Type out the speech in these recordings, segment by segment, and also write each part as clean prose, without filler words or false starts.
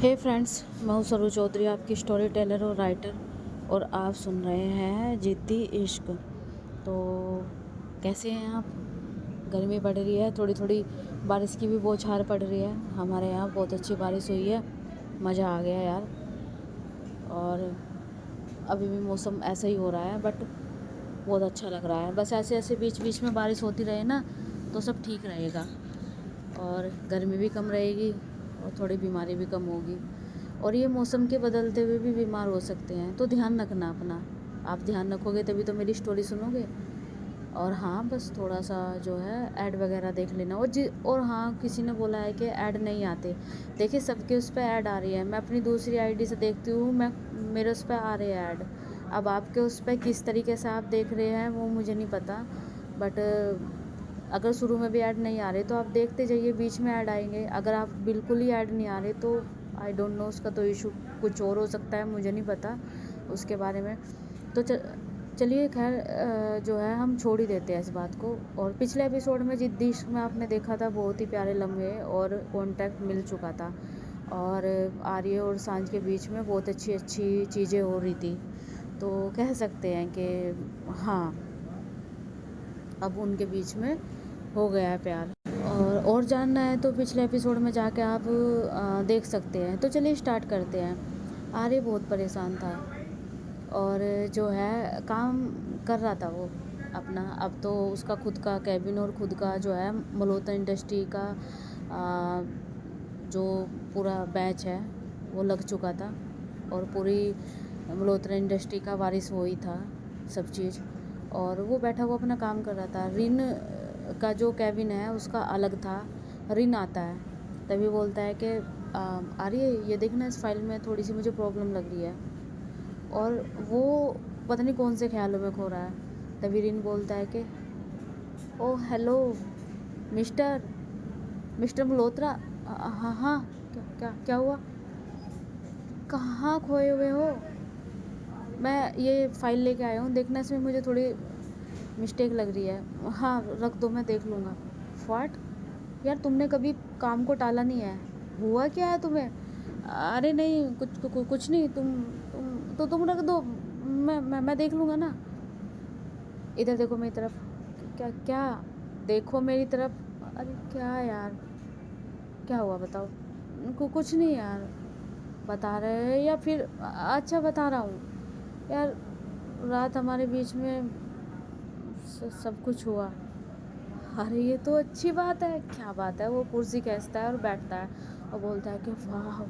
हे friends, मैं हूँ सरू चौधरी, आपकी स्टोरी टेलर और राइटर, और आप सुन रहे हैं जिद्दी इश्क। तो कैसे हैं आप? गर्मी पड़ रही है, थोड़ी थोड़ी बारिश की भी बौछार पड़ रही है। हमारे यहाँ बहुत अच्छी बारिश हुई है, मज़ा आ गया यार। और अभी भी मौसम ऐसा ही हो रहा है, बट बहुत अच्छा लग रहा है। बस ऐसे ऐसे बीच बीच में बारिश होती रहे ना, तो सब ठीक रहेगा और गर्मी भी कम रहेगी और थोड़ी बीमारी भी कम होगी। और ये मौसम के बदलते हुए भी बीमार हो सकते हैं, तो ध्यान रखना अपना। आप ध्यान रखोगे तभी तो मेरी स्टोरी सुनोगे। और हाँ, बस थोड़ा सा जो है ऐड वगैरह देख लेना। और हाँ, किसी ने बोला है कि ऐड नहीं आते। देखिए, सबके उस पर ऐड आ रही है। मैं अपनी दूसरी आईडी से देखती हूँ, मेरे उस पर आ रहे हैं ऐड। अब आपके उस पर किस तरीके से आप देख रहे हैं वो मुझे नहीं पता, बट अगर शुरू में भी ऐड नहीं आ रहे तो आप देखते जाइए, बीच में ऐड आएंगे। अगर आप बिल्कुल ही ऐड नहीं आ रहे तो आई डोंट नो, उसका तो इशू कुछ और हो सकता है, मुझे नहीं पता उसके बारे में। तो चलिए, खैर जो है हम छोड़ ही देते हैं इस बात को। और पिछले एपिसोड में जिद्दी इश्क में आपने देखा था, बहुत ही प्यारे लम्हे और कॉन्टैक्ट मिल चुका था, और आर्य और सांझ के बीच में बहुत अच्छी अच्छी चीज़ें हो रही थी। तो कह सकते हैं कि हाँ, अब उनके बीच में हो गया है प्यार। और जानना है तो पिछले एपिसोड में जाके आप देख सकते हैं। तो चलिए स्टार्ट करते हैं। आर्य बहुत परेशान था और जो है काम कर रहा था वो अपना। अब तो उसका खुद का कैबिन और खुद का जो है मल्होत्रा इंडस्ट्री का जो पूरा बैच है वो लग चुका था, और पूरी मल्होत्रा इंडस्ट्री का वारिस वो ही था सब चीज़। और वो बैठा हुआ अपना काम कर रहा था। रिन का जो कैबिन है उसका अलग था। रिन आता है, तभी बोलता है कि आर्य, ये देखना, इस फाइल में थोड़ी सी मुझे प्रॉब्लम लग रही है। और वो पता नहीं कौन से ख्यालों में खो रहा है। तभी रिन बोलता है कि ओ हेलो मिस्टर मिस्टर मल्होत्रा। हाँ हाँ, क्या क्या क्या हुआ? कहाँ खोए हुए हो? मैं ये फ़ाइल लेके आया हूँ, देखना, इसमें मुझे थोड़ी मिस्टेक लग रही है। हाँ, रख दो, मैं देख लूँगा। व्हाट यार, तुमने कभी काम को टाला नहीं है, हुआ क्या है तुम्हें? अरे नहीं, कुछ नहीं। तुम रख दो, मैं देख लूँगा ना। इधर देखो मेरी तरफ। क्या क्या? देखो मेरी तरफ। अरे क्या यार, क्या हुआ बताओ? कुछ नहीं यार। बता रहे हैं या फिर अच्छा, बता रहा हूँ यार। रात हमारे बीच में सब कुछ हुआ। अरे ये तो अच्छी बात है। क्या बात है? वो कुर्सी खींचता है और बैठता है और बोलता है कि वाह,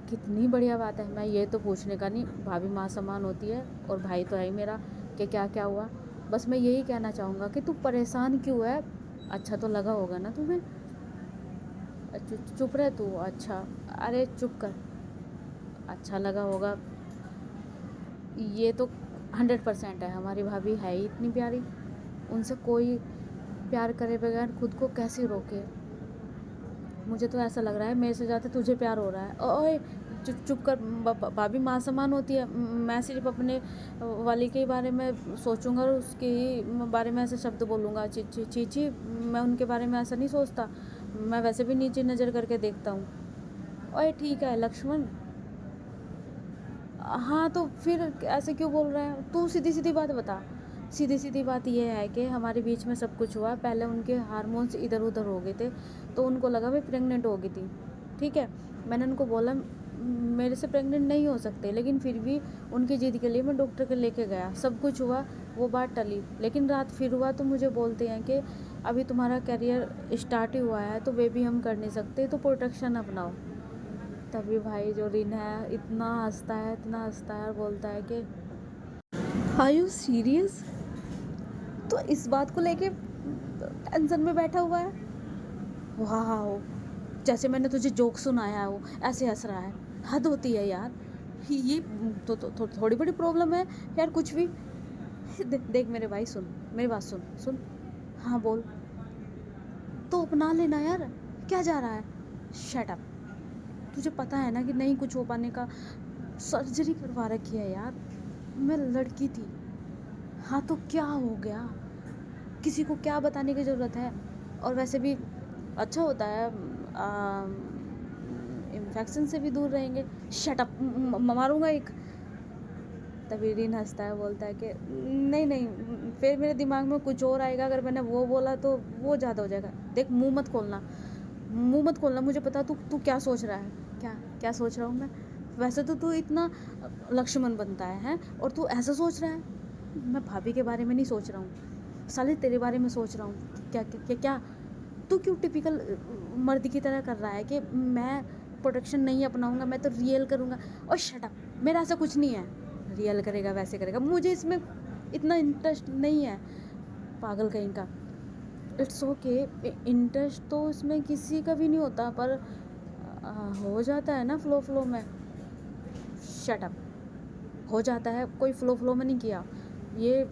कितनी बढ़िया बात है। मैं ये तो पूछने का नहीं, भाभी माँ समान होती है और भाई तो है ही मेरा, कि क्या क्या हुआ। बस मैं यही कहना चाहूँगा कि तू परेशान क्यों है? अच्छा तो लगा होगा ना तुम्हें? चुप रहे तू। अच्छा, अरे चुप कर। अच्छा लगा होगा, ये तो 100% है। हमारी भाभी है ही इतनी प्यारी, उनसे कोई प्यार करे बगैर खुद को कैसे रोके? मुझे तो ऐसा लग रहा है मेरे से ज़्यादा तुझे प्यार हो रहा है। ओए चुप कर। भाभी माँ समान होती है। मैं सिर्फ अपने वाली के बारे में सोचूंगा और उसके ही बारे में ऐसे शब्द बोलूँगा। चीची, मैं उनके बारे में ऐसा नहीं सोचता। मैं वैसे भी नीचे नज़र करके देखता हूँ। ओए ठीक है लक्ष्मण। हाँ, तो फिर ऐसे क्यों बोल रहा है तू? सीधी सीधी बात बता। सीधी सीधी बात ये है कि हमारे बीच में सब कुछ हुआ। पहले उनके हार्मोन्स इधर उधर हो गए थे, तो उनको लगा मैं प्रेग्नेंट हो गई थी। ठीक है, मैंने उनको बोला मेरे से प्रेग्नेंट नहीं हो सकते, लेकिन फिर भी उनकी जिद के लिए मैं डॉक्टर के लेके गया। सब कुछ हुआ, वो बात टली। लेकिन रात फिर हुआ तो मुझे बोलते हैं कि अभी तुम्हारा करियर स्टार्ट ही हुआ है, तो बेबी हम कर नहीं सकते, तो प्रोटेक्शन अपनाओ। तभी भाई जो रिन है इतना हंसता है, इतना हंसता है और बोलता है कि आर यू सीरियस? तो इस बात को लेके टेंशन में बैठा हुआ है। वाह, जैसे मैंने तुझे जोक सुनाया हो ऐसे हंस रहा है। हद होती है यार। ये थोड़ी बड़ी प्रॉब्लम है यार, कुछ भी। देख मेरे भाई, सुन मेरी बात, सुन सुन। हाँ बोल। तो अपना लेना यार, क्या जा रहा है? Shut up. तुझे पता है ना कि नहीं कुछ हो पाने का। सर्जरी करवा रखी है यार, मैं लड़की थी। हाँ तो क्या हो गया? किसी को क्या बताने की ज़रूरत है? और वैसे भी अच्छा होता है इन्फेक्शन से भी दूर रहेंगे। शट अप, मारूंगा एक। तभी रिन हंसता है, बोलता है कि नहीं नहीं, फिर मेरे दिमाग में कुछ और आएगा, अगर मैंने वो बोला तो वो ज़्यादा हो जाएगा। देख, मुंह मत खोलना, मुंह मत खोलना, मुझे पता तू तू क्या सोच रहा है। क्या क्या सोच रहा हूँ मैं? वैसे तो तू इतना लक्ष्मण बनता है हैं, और तू ऐसा सोच रहा है। मैं भाभी के बारे में नहीं सोच रहा हूँ साले, तेरे बारे में सोच रहा हूँ। क्या क्या क्या, क्या? तू क्यों टिपिकल मर्द की तरह कर रहा है कि मैं प्रोटेक्शन नहीं अपनाऊंगा, मैं तो रियल करूँगा। और शट अप, मेरा ऐसा कुछ नहीं है। रियल करेगा, वैसे करेगा, मुझे इसमें इतना इंटरेस्ट नहीं है, पागल कहीं का। इट्स ओके, इंटरेस्ट तो इसमें किसी का भी नहीं होता, पर हो जाता है ना फ्लो फ्लो में। शट अप, हो जाता है, कोई फ्लो फ्लो में नहीं किया। ये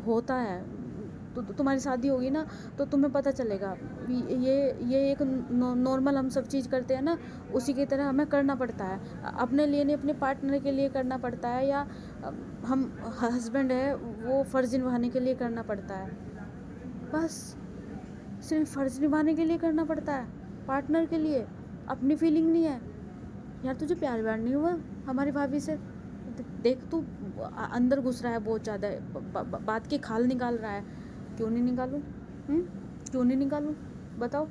होता है। तो तुम्हारी शादी होगी ना, तो तुम्हें पता चलेगा। ये एक नॉर्मल हम सब चीज़ करते हैं ना, उसी की तरह हमें करना पड़ता है। अपने लिए नहीं, अपने पार्टनर के लिए करना पड़ता है, या हम हस्बैंड है वो फ़र्ज़ निभाने के लिए करना पड़ता है। बस सिर्फ फ़र्ज़ निभाने के लिए करना पड़ता है, पार्टनर के लिए। अपनी फीलिंग नहीं है यार। तुझे प्यार व्यार नहीं हुआ हमारी भाभी से? देख, तू अंदर घुस रहा है बहुत ज़्यादा, बात की खाल निकाल रहा है। क्यों नहीं निकालूं? क्यों नहीं निकालूं? बताओ।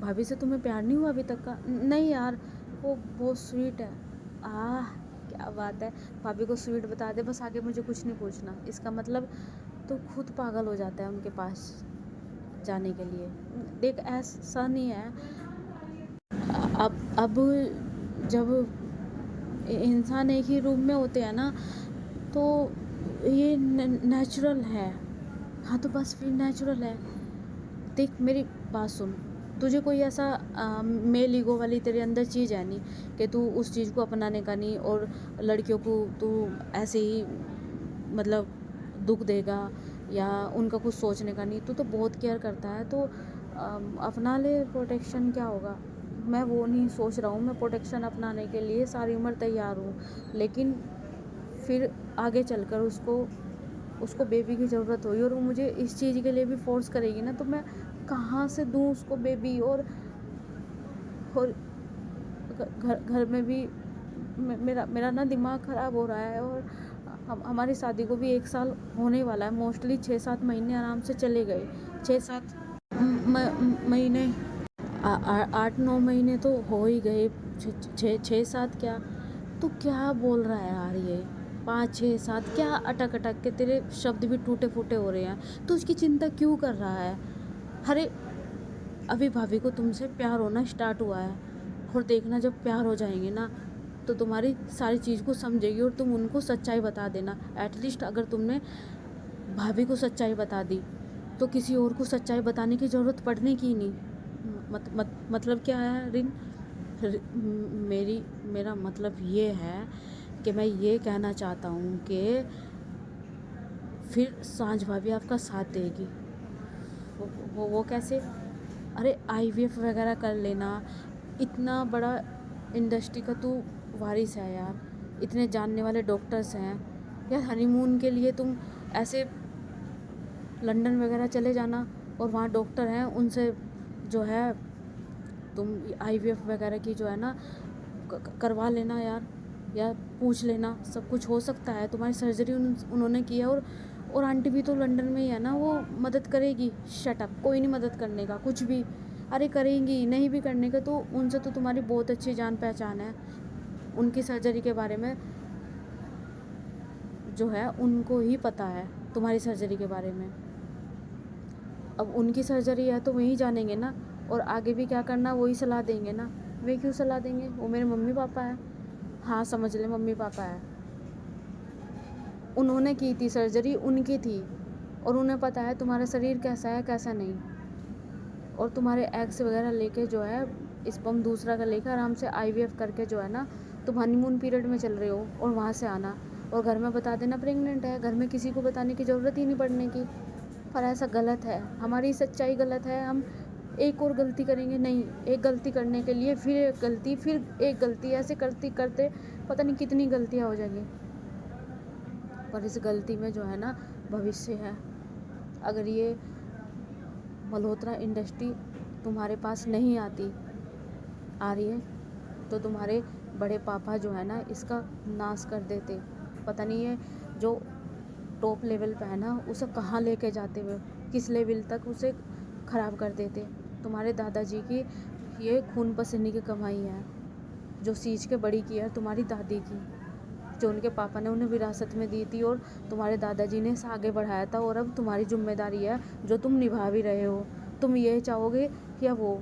भाभी से तुम्हें प्यार नहीं हुआ अभी तक का? नहीं यार, वो बहुत स्वीट है। क्या बात है, भाभी को स्वीट बता दे बस, आगे मुझे कुछ नहीं पूछना। इसका मतलब तो खुद पागल हो जाता है उनके पास जाने के लिए। देख, ऐसा नहीं है। अब जब इंसान एक ही रूम में होते हैं ना, तो ये नेचुरल है। हाँ, तो बस फिर नेचुरल है। देख, मेरी बात सुन, तुझे कोई ऐसा मेल ईगो वाली तेरे अंदर चीज़ है नहीं कि तू उस चीज़ को अपनाने का नहीं, और लड़कियों को तू ऐसे ही मतलब दुख देगा या उनका कुछ सोचने का नहीं। तू तो बहुत केयर करता है, तो अपना ले प्रोटेक्शन, क्या होगा। मैं वो नहीं सोच रहा हूँ, मैं प्रोटेक्शन अपनाने के लिए सारी उम्र तैयार हूँ, लेकिन फिर आगे चलकर उसको बेबी की ज़रूरत होगी, और वो मुझे इस चीज़ के लिए भी फोर्स करेगी ना, तो मैं कहाँ से दूँ उसको बेबी। और घर में भी मेरा ना दिमाग ख़राब हो रहा है, और हमारी शादी को भी 1 साल होने वाला है। मोस्टली 6-7 महीने आराम से चले गए। 6-7 महीने, 8-9 महीने तो हो ही गए। 6-7 क्या, तू क्या बोल रहा है यार? ये 5-6-7 क्या, अटक अटक के तेरे शब्द भी टूटे फूटे हो रहे हैं। तू उसकी चिंता क्यों कर रहा है? अरे, अभी भाभी को तुमसे प्यार होना स्टार्ट हुआ है, और देखना जब प्यार हो जाएंगे ना, तो तुम्हारी सारी चीज़ को समझेगी, और तुम उनको सच्चाई बता देना। एटलीस्ट अगर तुमने भाभी को सच्चाई बता दी, तो किसी और को सच्चाई बताने की ज़रूरत पड़ने की नहीं। मतलब क्या है रिन? मेरा मतलब ये है कि मैं ये कहना चाहता हूँ कि फिर सांझ भाभी आपका साथ देगी। वो कैसे? अरे, IVF वगैरह कर लेना। इतना बड़ा इंडस्ट्री का तू वारिस है यार, इतने जानने वाले डॉक्टर्स हैं यार। हनीमून के लिए तुम ऐसे लंदन वगैरह चले जाना, और वहाँ डॉक्टर हैं, उनसे जो है तुम IVF वगैरह की जो है ना करवा लेना यार, या पूछ लेना। सब कुछ हो सकता है। तुम्हारी सर्जरी उन्होंने की है, और आंटी भी तो लंदन में ही है ना, वो मदद करेगी। शट अप, कोई नहीं मदद करने का कुछ भी। अरे करेंगी, नहीं भी करने का तो उनसे तो तुम्हारी बहुत अच्छी जान पहचान है। उनकी सर्जरी के बारे में जो है उनको ही पता है, तुम्हारी सर्जरी के बारे में। अब उनकी सर्जरी है तो वहीं जानेंगे ना, और आगे भी क्या करना वही सलाह देंगे ना। वे क्यों सलाह देंगे? वो मेरे मम्मी पापा है। हाँ, समझ ले, मम्मी पापा है। उन्होंने की थी सर्जरी, उनकी थी, और उन्हें पता है तुम्हारा शरीर कैसा है कैसा नहीं। और तुम्हारे एग्स वगैरह लेके जो है, स्पर्म दूसरा का लेकर आराम से IVF करके जो है ना, तुम हनीमून पीरियड में चल रहे हो, और वहाँ से आना और घर में बता देना प्रेग्नेंट है। घर में किसी को बताने की ज़रूरत ही नहीं पड़ने की। पर ऐसा गलत है, हमारी सच्चाई गलत है। हम एक और गलती करेंगे नहीं, एक गलती करने के लिए फिर एक गलती, फिर एक गलती, ऐसे करते करते पता नहीं कितनी गलतियाँ हो जाएंगी। पर इस गलती में जो है ना भविष्य है। अगर ये मल्होत्रा इंडस्ट्री तुम्हारे पास नहीं आती, आ रही है, तो तुम्हारे बड़े पापा जो है ना इसका नाश कर देते। पता नहीं है जो टॉप लेवल पे है ना उसे कहाँ लेके जाते हुए, किस लेवल तक उसे ख़राब कर देते। तुम्हारे दादाजी की ये खून पसीने की कमाई है, जो सींच के बड़ी की है तुम्हारी दादी की, जो उनके पापा ने उन्हें विरासत में दी थी और तुम्हारे दादाजी ने इसे आगे बढ़ाया था। और अब तुम्हारी जिम्मेदारी है जो तुम निभा भी रहे हो। तुम ये चाहोगे या वो,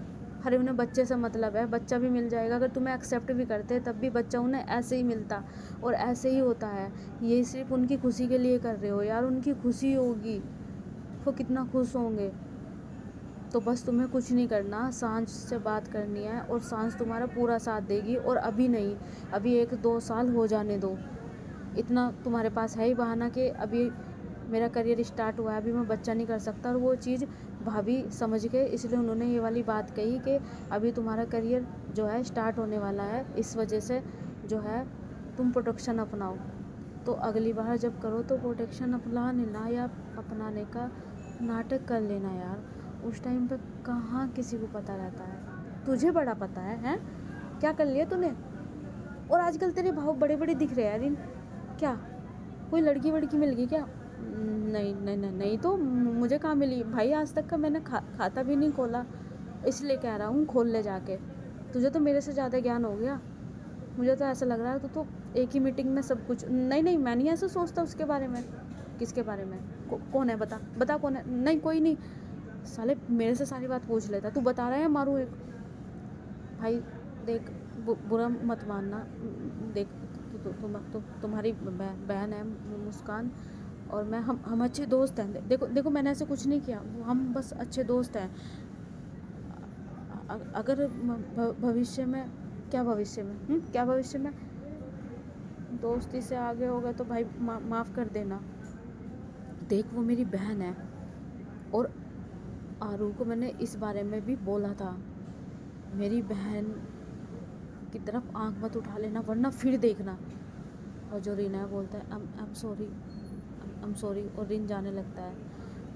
अरे उन्हें बच्चे से मतलब है, बच्चा भी मिल जाएगा। अगर तुम्हें एक्सेप्ट भी करते तब भी बच्चा उन्हें ऐसे ही मिलता और ऐसे ही होता है। ये सिर्फ उनकी खुशी के लिए कर रहे हो यार, उनकी खुशी होगी, वो कितना खुश होंगे। तो बस तुम्हें कुछ नहीं करना, सांझ से बात करनी है और सांझ तुम्हारा पूरा साथ देगी। और अभी नहीं, अभी 1-2 साल हो जाने दो। इतना तुम्हारे पास है ही बहाना कि अभी मेरा करियर स्टार्ट हुआ है, अभी मैं बच्चा नहीं कर सकता। और वो चीज़ भाभी समझ के इसलिए उन्होंने ये वाली बात कही कि अभी तुम्हारा करियर जो है स्टार्ट होने वाला है, इस वजह से जो है तुम प्रोटेक्शन अपनाओ। तो अगली बार जब करो तो प्रोटेक्शन अपना लेना या अपनाने का नाटक कर लेना यार। उस टाइम पे कहाँ किसी को पता रहता है, तुझे बड़ा पता है, हैं? क्या कर लिया तूने? और आजकल तेरे भाव बड़े बड़े दिख रहे हैं यार। क्या कोई लड़की वड़की मिल गई क्या? नहीं नहीं नहीं नहीं, तो मुझे कहाँ मिली भाई, आज तक का मैंने खाता भी नहीं खोला, इसलिए कह रहा हूँ खोल ले जाके। तुझे तो मेरे से ज़्यादा ज्ञान हो गया। मुझे तो ऐसा लग रहा है तो एक ही मीटिंग में सब कुछ। नहीं नहीं, मैं नहीं ऐसा सोचता उसके बारे में। किसके बारे में? कौन है? बता बता कौन है? नहीं कोई नहीं। साले मेरे से सारी बात पूछ लेता, तू बता रहा है मारू एक। भाई देख, बुरा मत मानना। देख तुम्हारी बहन है मुस्कान और मैं, हम अच्छे दोस्त हैं। देखो देखो, मैंने ऐसे कुछ नहीं किया, हम बस अच्छे दोस्त हैं। अगर भविष्य में, क्या भविष्य में, क्या भविष्य में दोस्ती से आगे होगा तो भाई माफ़ कर देना। देख वो मेरी बहन है और आरू को मैंने इस बारे में भी बोला था, मेरी बहन की तरफ आंख मत उठा लेना वरना फिर देखना। और जो रीना बोलता है आई एम सॉरी और रिन जाने लगता है।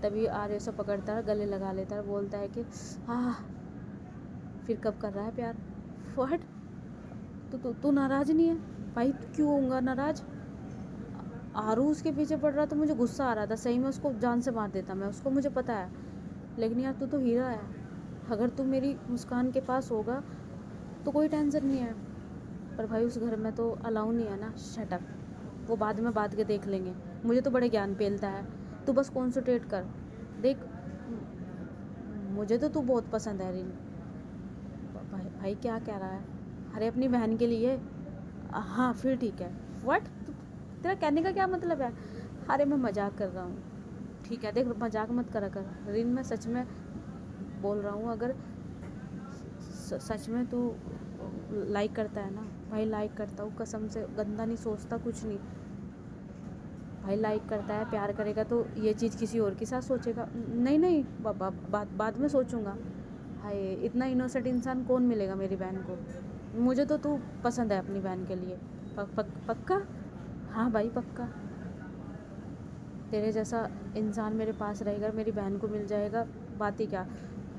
तभी आर्य से पकड़ता है, गले लगा लेता है, बोलता है कि फिर कब कर रहा है प्यार? व्हाट? तू नाराज़ नहीं है भाई? क्यों होऊंगा नाराज़? आरू उसके पीछे पड़ रहा तो मुझे गुस्सा आ रहा था, सही में उसको जान से मार देता मैं उसको, मुझे पता है। लेकिन यार तू तो हीरा है, अगर तू मेरी मुस्कान के पास होगा तो कोई टेंशन नहीं है। पर भाई उस घर में तो अलाउ नहीं है ना। शट अप, वो बाद में बात के देख लेंगे। मुझे तो बड़े ज्ञान पेलता है, तू बस कॉन्सनट्रेट कर। देख मुझे तो तू बहुत पसंद है रिन। भाई क्या कह रहा है? अरे अपनी बहन के लिए। हाँ फिर ठीक है। व्हाट? तेरा कहने का क्या मतलब है? अरे मैं मजाक कर रहा हूँ, ठीक है? देख मजाक मत करा कर रिन, मैं सच में बोल रहा हूँ। अगर सच में तू लाइक करता है ना भाई, लाइक करता हूँ कसम से, गंदा नहीं सोचता कुछ नहीं भाई। लाइक करता है, प्यार करेगा तो ये चीज़ किसी और के साथ सोचेगा? नहीं नहीं, बाद में सोचूंगा। हाय, इतना इनोसेंट इंसान कौन मिलेगा मेरी बहन को? मुझे तो तू पसंद है अपनी बहन के लिए। पक्का? हाँ भाई पक्का। तेरे जैसा इंसान मेरे पास रहेगा, मेरी बहन को मिल जाएगा, बात ही क्या।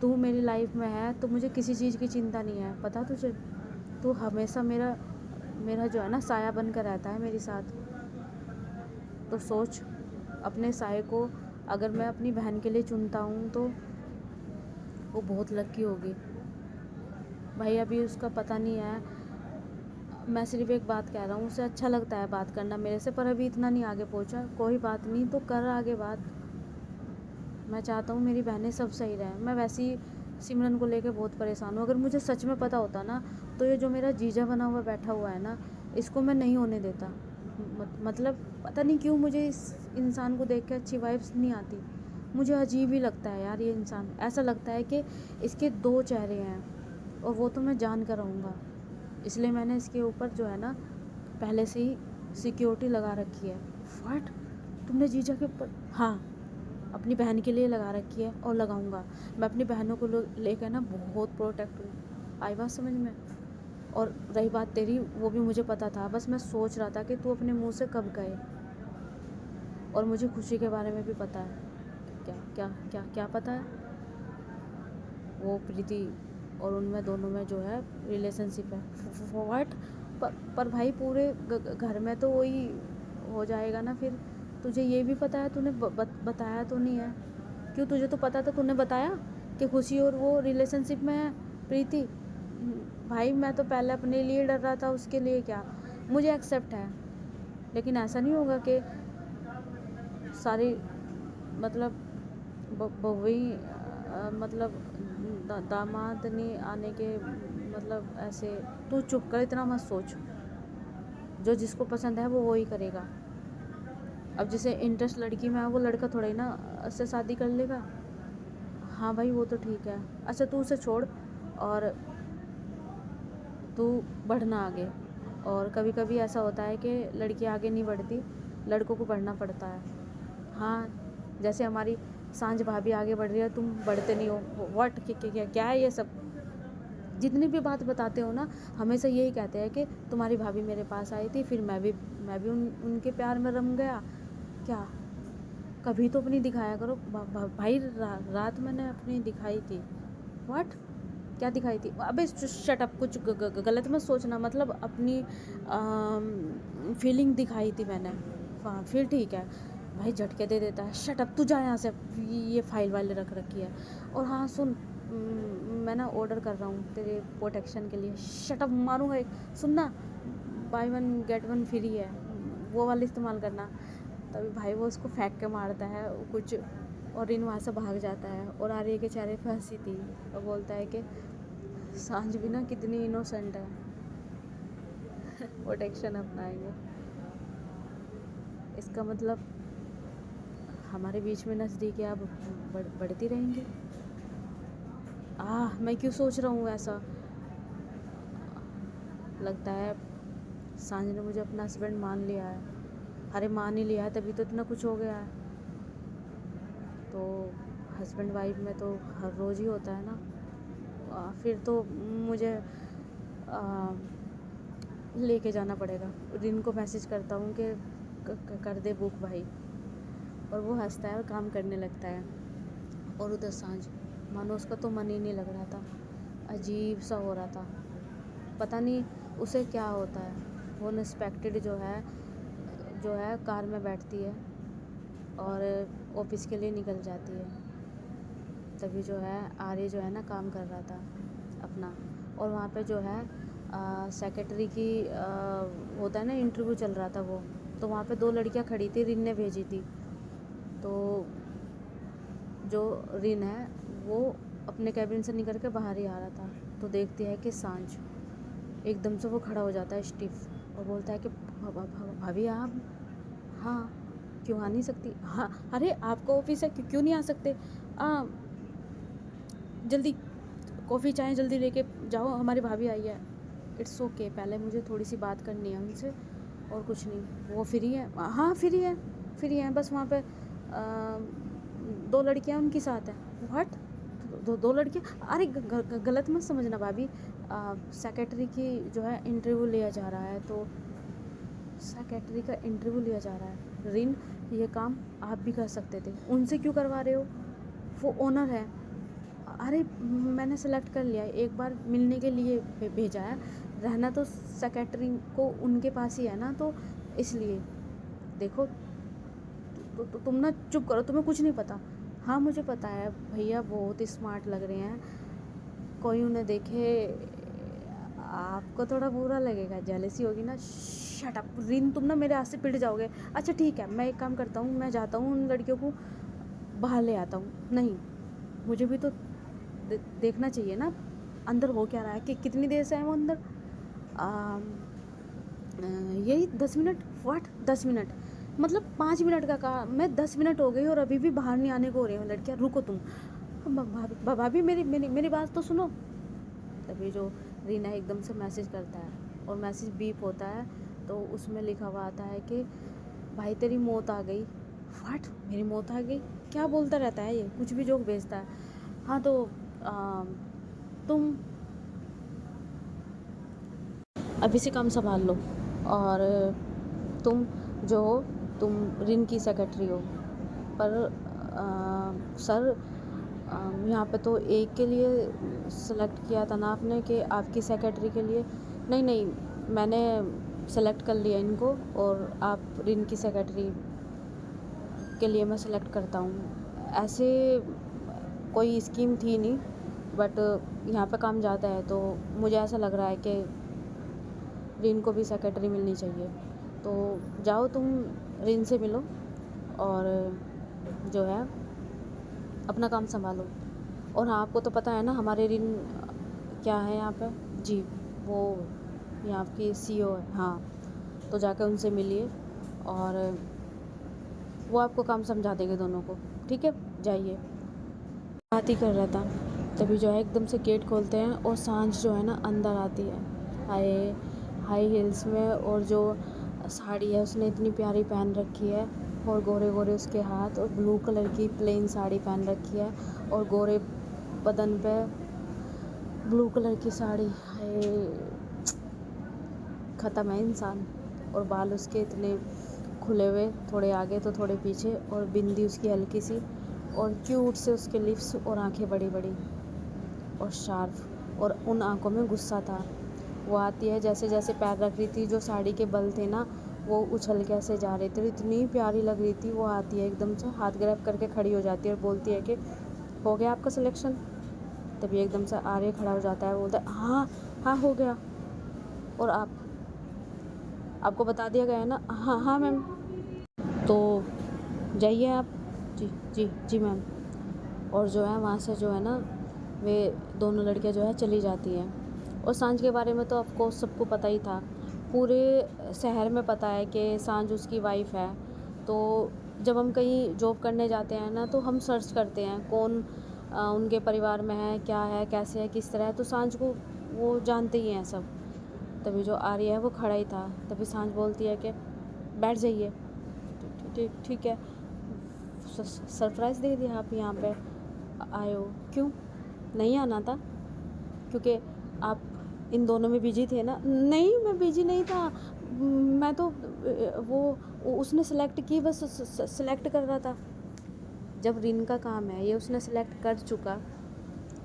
तू मेरी लाइफ में है तो मुझे किसी चीज़ की चिंता नहीं है, पता तुझे? तू हमेशा मेरा जो है ना साया बन कर रहता है मेरे साथ। तो सोच अपने साये को, अगर मैं अपनी बहन के लिए चुनता हूँ तो वो बहुत लकी होगी भाई। अभी उसका पता नहीं है, मैं सिर्फ एक बात कह रहा हूँ, उसे अच्छा लगता है बात करना मेरे से, पर अभी इतना नहीं आगे पहुँचा। कोई बात नहीं, तो कर आगे बात। मैं चाहता हूँ मेरी बहनें सब सही रहें। मैं वैसे ही सिमरन को लेके बहुत परेशान हूँ। अगर मुझे सच में पता होता ना तो ये जो मेरा जीजा बना हुआ बैठा हुआ है ना, इसको मैं नहीं होने देता। मतलब पता नहीं क्यों मुझे इस इंसान को देख के अच्छी वाइब्स नहीं आती। मुझे अजीब ही लगता है यार ये इंसान। ऐसा लगता है कि इसके 2 चेहरे हैं और वो तो मैं जान कर रहूँगा। इसलिए मैंने इसके ऊपर जो है ना पहले से ही सिक्योरिटी लगा रखी है। व्हाट? तुमने जीजा के ऊपर? हाँ, अपनी बहन के लिए लगा रखी है और लगाऊंगा। मैं अपनी बहनों को लेकर ना बहुत प्रोटेक्ट हूँ। आई बात समझ में? और रही बात तेरी, वो भी मुझे पता था, बस मैं सोच रहा था कि तू अपने मुंह से कब कहे। और मुझे खुशी के बारे में भी पता है। क्या क्या क्या क्या पता है? वो प्रीति और उनमें दोनों में जो है रिलेशनशिप है। व्हाट? पर भाई पूरे घर में तो वही हो जाएगा ना फिर। तुझे ये भी पता है, तूने बताया तो नहीं है? क्यों, तुझे तो पता था, तूने बताया कि खुशी और वो रिलेशनशिप में है प्रीति। भाई मैं तो पहले अपने लिए डर रहा था, उसके लिए क्या। मुझे एक्सेप्ट है, लेकिन ऐसा नहीं होगा कि सारी मतलब वही मतलब दामाद नहीं आने के मतलब ऐसे। तू चुप कर, इतना मत सोच। जो जिसको पसंद है वो वही करेगा। अब जिसे इंटरेस्ट लड़की में है वो लड़का थोड़ा ही ना से शादी कर लेगा। हाँ भाई वो तो ठीक है। अच्छा तू उसे छोड़ और तू बढ़ना आगे। और कभी कभी ऐसा होता है कि लड़की आगे नहीं बढ़ती, लड़कों को बढ़ना पड़ता है। हाँ, जैसे हमारी सांझ भाभी आगे बढ़ रही है, तुम बढ़ते नहीं हो। व्हाट? क्या है ये सब? जितनी भी बात बताते हो ना, हमेशा यही कहते हैं कि तुम्हारी भाभी मेरे पास आई थी, फिर मैं भी उनके प्यार में रम गया। क्या? कभी तो अपनी दिखाया करो भाई। रात मैंने अपनी दिखाई थी। व्हाट? क्या दिखाई थी? अबे शट अप, कुछ गलत मत सोचना। मतलब अपनी फीलिंग दिखाई थी मैंने। हाँ फिर ठीक है। भाई झटके दे देता है। शट अप, तू जा यहाँ से। ये फाइल वाले रख रखी है। और हाँ सुन, मैं ना ऑर्डर कर रहा हूँ तेरे प्रोटेक्शन के लिए। शट अप, मारूंगा एक। सुनना, by one get one free है, वो वाला इस्तेमाल करना। तभी भाई वो उसको फेंक के मारता है कुछ, और रिन वहाँ से भाग जाता है। और आर्य के चेहरे पे हंसी थी और बोलता है कि सांझ भी ना कितनी इनोसेंट है। प्रोटेक्शन अपनाएंगे, इसका मतलब हमारे बीच में नज़दीकियाँ अब बढ़ती रहेंगी। मैं क्यों सोच रहा हूँ ऐसा? लगता है सांझ ने मुझे अपना हस्बैंड मान लिया है। अरे मान ही लिया है तभी तो इतना कुछ हो गया है। तो हस्बैंड वाइफ में तो हर रोज़ ही होता है ना। फिर तो मुझे लेके जाना पड़ेगा। रिन को मैसेज करता हूँ कि कर दे बुक भाई। और वो हंसता है और काम करने लगता है। और उधर सांझ, मानो उसका तो मन ही नहीं लग रहा था, अजीब सा हो रहा था। पता नहीं उसे क्या होता है। वो अनएक्सपेक्टेड जो है कार में बैठती है और ऑफिस के लिए निकल जाती है। तभी जो है आर्य जो है ना काम कर रहा था अपना, और वहाँ पे जो है सेक्रेटरी की होता है ना इंटरव्यू चल रहा था वो। तो वहाँ पे 2 लड़कियाँ खड़ी थी, रिन ने भेजी थी। तो जो रिन है वो अपने कैबिन से निकल के बाहर ही आ रहा था। तो देखती है कि सांझ, एकदम से वो खड़ा हो जाता है स्टिफ और बोलता है कि भाभी आप? हाँ, क्यों आ नहीं सकती? हाँ, अरे आपका ऑफिस है, क्यों नहीं आ सकते? जल्दी कॉफ़ी चाय जल्दी लेके जाओ, हमारी भाभी आई है। इट्स ओके, पहले मुझे थोड़ी सी बात करनी है उनसे, और कुछ नहीं। वो फ्री है? हाँ फ्री है, बस वहाँ पे 2 लड़कियाँ उनके साथ हैं। व्हाट? 2 लड़कियाँ? अरे गलत मत समझना भाभी, सेक्रेटरी की जो है इंटरव्यू लिया जा रहा है। तो सेक्रेटरी का इंटरव्यू लिया जा रहा है। रिन, ये काम आप भी कर सकते थे, उनसे क्यों करवा रहे हो? वो ओनर है। अरे मैंने सेलेक्ट कर लिया है, एक बार मिलने के लिए भेजा है। रहना तो सेक्रेटरी को उनके पास ही है ना, तो इसलिए। देखो तुम ना चुप करो, तुम्हें कुछ नहीं पता। हाँ मुझे पता है, भैया बहुत स्मार्ट लग रहे हैं, कोई उन्हें देखे आपको थोड़ा बुरा लगेगा, जेलसी होगी ना। शट अप रिन, तुम ना मेरे हाथ से पिट जाओगे। अच्छा ठीक है, मैं एक काम करता हूँ, मैं जाता हूँ उन लड़कियों को बाहर ले आता हूँ। नहीं, मुझे भी तो देखना चाहिए ना अंदर हो क्या रहा है, कि कितनी देर से है वो अंदर। यही 10 मिनट। What 10 minute? मतलब 5 मिनट का काम, मैं 10 मिनट हो गई और अभी भी बाहर नहीं आने को हो रही हूँ। लड़कियाँ रुको तुम, भाभी मेरी बात तो सुनो। तभी जो रीना एकदम से मैसेज करता है और मैसेज बीप होता है, तो उसमें लिखा हुआ आता है कि भाई तेरी मौत आ गई। व्हाट? मेरी मौत आ गई? क्या बोलता रहता है ये, कुछ भी जोक भेजता है। हाँ तो तुम अभी से काम संभाल लो, और तुम जो हो, तुम रिन की सेक्रेटरी हो। पर सर यहाँ पे तो एक के लिए सेलेक्ट किया था ना आपने कि आपकी सेक्रेटरी के लिए। नहीं नहीं, मैंने सेलेक्ट कर लिया इनको, और आप रिन की सेक्रेटरी के लिए मैं सेलेक्ट करता हूँ। ऐसे कोई स्कीम थी नहीं, बट यहाँ पे काम ज़्यादा है तो मुझे ऐसा लग रहा है कि रिन को भी सेक्रेटरी मिलनी चाहिए। तो जाओ तुम रिन से मिलो और जो है अपना काम संभालो। और हाँ, आपको तो पता है ना हमारे रिन क्या है यहाँ पे जी, वो यहाँ की सीईओ है। हाँ, तो जाकर उनसे मिलिए और वो आपको काम समझा देंगे दोनों को। ठीक है, जाइए। बात ही कर रहा था, तभी जो है एकदम से गेट खोलते हैं और सांझ जो है ना अंदर आती है, हाय हाई हील्स में, और जो साड़ी है उसने इतनी प्यारी पहन रखी है, और गोरे गोरे उसके हाथ, और ब्लू कलर की प्लेन साड़ी पहन रखी है, और गोरे बदन पे ब्लू कलर की साड़ी, हाय ख़त्म है इंसान। और बाल उसके इतने खुले हुए, थोड़े आगे तो थोड़े पीछे, और बिंदी उसकी हल्की सी, और क्यूट से उसके लिप्स, और आंखें बड़ी बड़ी और शार्प, और उन आंखों में गुस्सा था। वो आती है, जैसे जैसे पैर रख रही थी, जो साड़ी के बल थे ना वो उछल के ऐसे जा रहे थे, इतनी प्यारी लग रही थी। वो आती है एकदम से, हाथ ग्रैब करके खड़ी हो जाती है और बोलती है कि हो गया आपका सिलेक्शन। तभी एकदम से आर्य खड़ा हो जाता है, बोलता है हाँ हाँ हो गया। और आपको बता दिया गया है ना? हाँ हाँ मैम। तो जाइए आप। जी जी जी मैम। और जो है वहाँ से जो है ना वे दोनों लड़कियाँ जो है चली जाती हैं। और सांझ के बारे में तो ऑफकोर्स सबको पता ही था, पूरे शहर में पता है कि सांझ उसकी वाइफ है। तो जब हम कहीं जॉब करने जाते हैं ना तो हम सर्च करते हैं कौन उनके परिवार में है, क्या है, कैसे है, किस तरह है। तो सांझ को वो जानते ही हैं सब। तभी जो आर्य है वो खड़ा ही था, तभी सांझ बोलती है कि बैठ जाइए। ठीक है, सरप्राइज़ दे दिया आप यहाँ पे आए हो, क्यों नहीं आना था? क्योंकि आप इन दोनों में बिजी थे ना? नहीं, मैं बिजी नहीं था, मैं तो वो उसने सेलेक्ट की, बस सेलेक्ट कर रहा था। जब रिन का काम है, ये उसने सेलेक्ट कर चुका,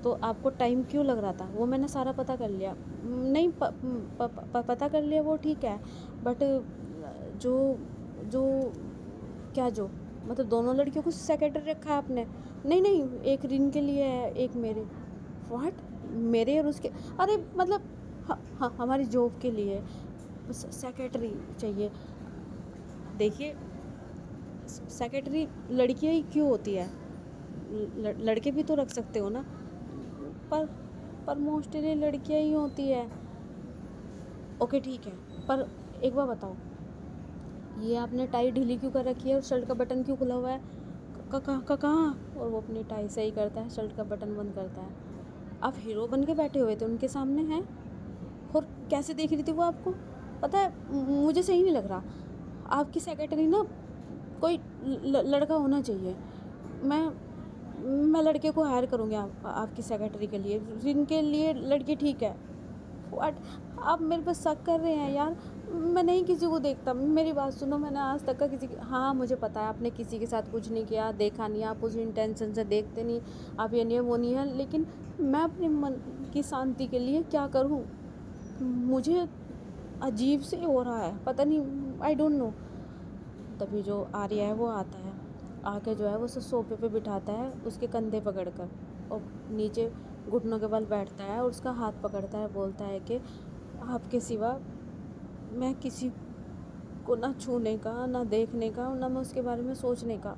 तो आपको टाइम क्यों लग रहा था? वो मैंने सारा पता कर लिया। नहीं पता कर लिया वो ठीक है, बट जो जो क्या जो मतलब दोनों लड़कियों को सेक्रेटरी रखा है आपने? नहीं नहीं, एक रिन के लिए है, एक मेरे। व्हाट? मेरे और उसके? अरे मतलब हाँ, हमारी जॉब के लिए सेक्रेटरी चाहिए। देखिए, सेक्रेटरी लड़कियां ही क्यों होती है? लड़के भी तो रख सकते हो ना। पर मोस्टली लड़कियां ही होती है। ओके ठीक है, पर एक बार बताओ, ये आपने टाई ढीली क्यों कर रखी है और शर्ट का बटन क्यों खुला हुआ है? कहाँ? और वो अपनी टाई सही करता है, शर्ट का बटन बंद करता है। आप हीरो बन के बैठे हुए थे उनके सामने हैं, और कैसे देख रही थी वो आपको? पता है मुझे सही नहीं लग रहा। आपकी सेक्रेटरी ना कोई लड़का होना चाहिए। मैं लड़के को हायर करूँगी आपकी सेक्रेटरी के लिए। जिनके लिए लड़की ठीक है। व्हाट? आप मेरे पे शक कर रहे हैं यार? मैं नहीं किसी को देखता। मेरी बात सुनो, मैंने आज तक का किसी की, हाँ मुझे पता है आपने किसी के साथ कुछ नहीं किया, देखा नहीं, आप उस इंटेंशन से देखते नहीं, आप ये नहीं है वो नहीं है, लेकिन मैं अपने मन की शांति के लिए क्या करूँ? मुझे अजीब से हो रहा है, पता नहीं, आई डोंट नो। तभी जो आर्या है वो आता है, आके जो है वो उसे सोफे पे बिठाता है, उसके कंधे पकड़कर, और नीचे घुटनों के बल बैठता है और उसका हाथ पकड़ता है, बोलता है कि आपके सिवा मैं किसी को ना छूने का, ना देखने का, ना मैं उसके बारे में सोचने का।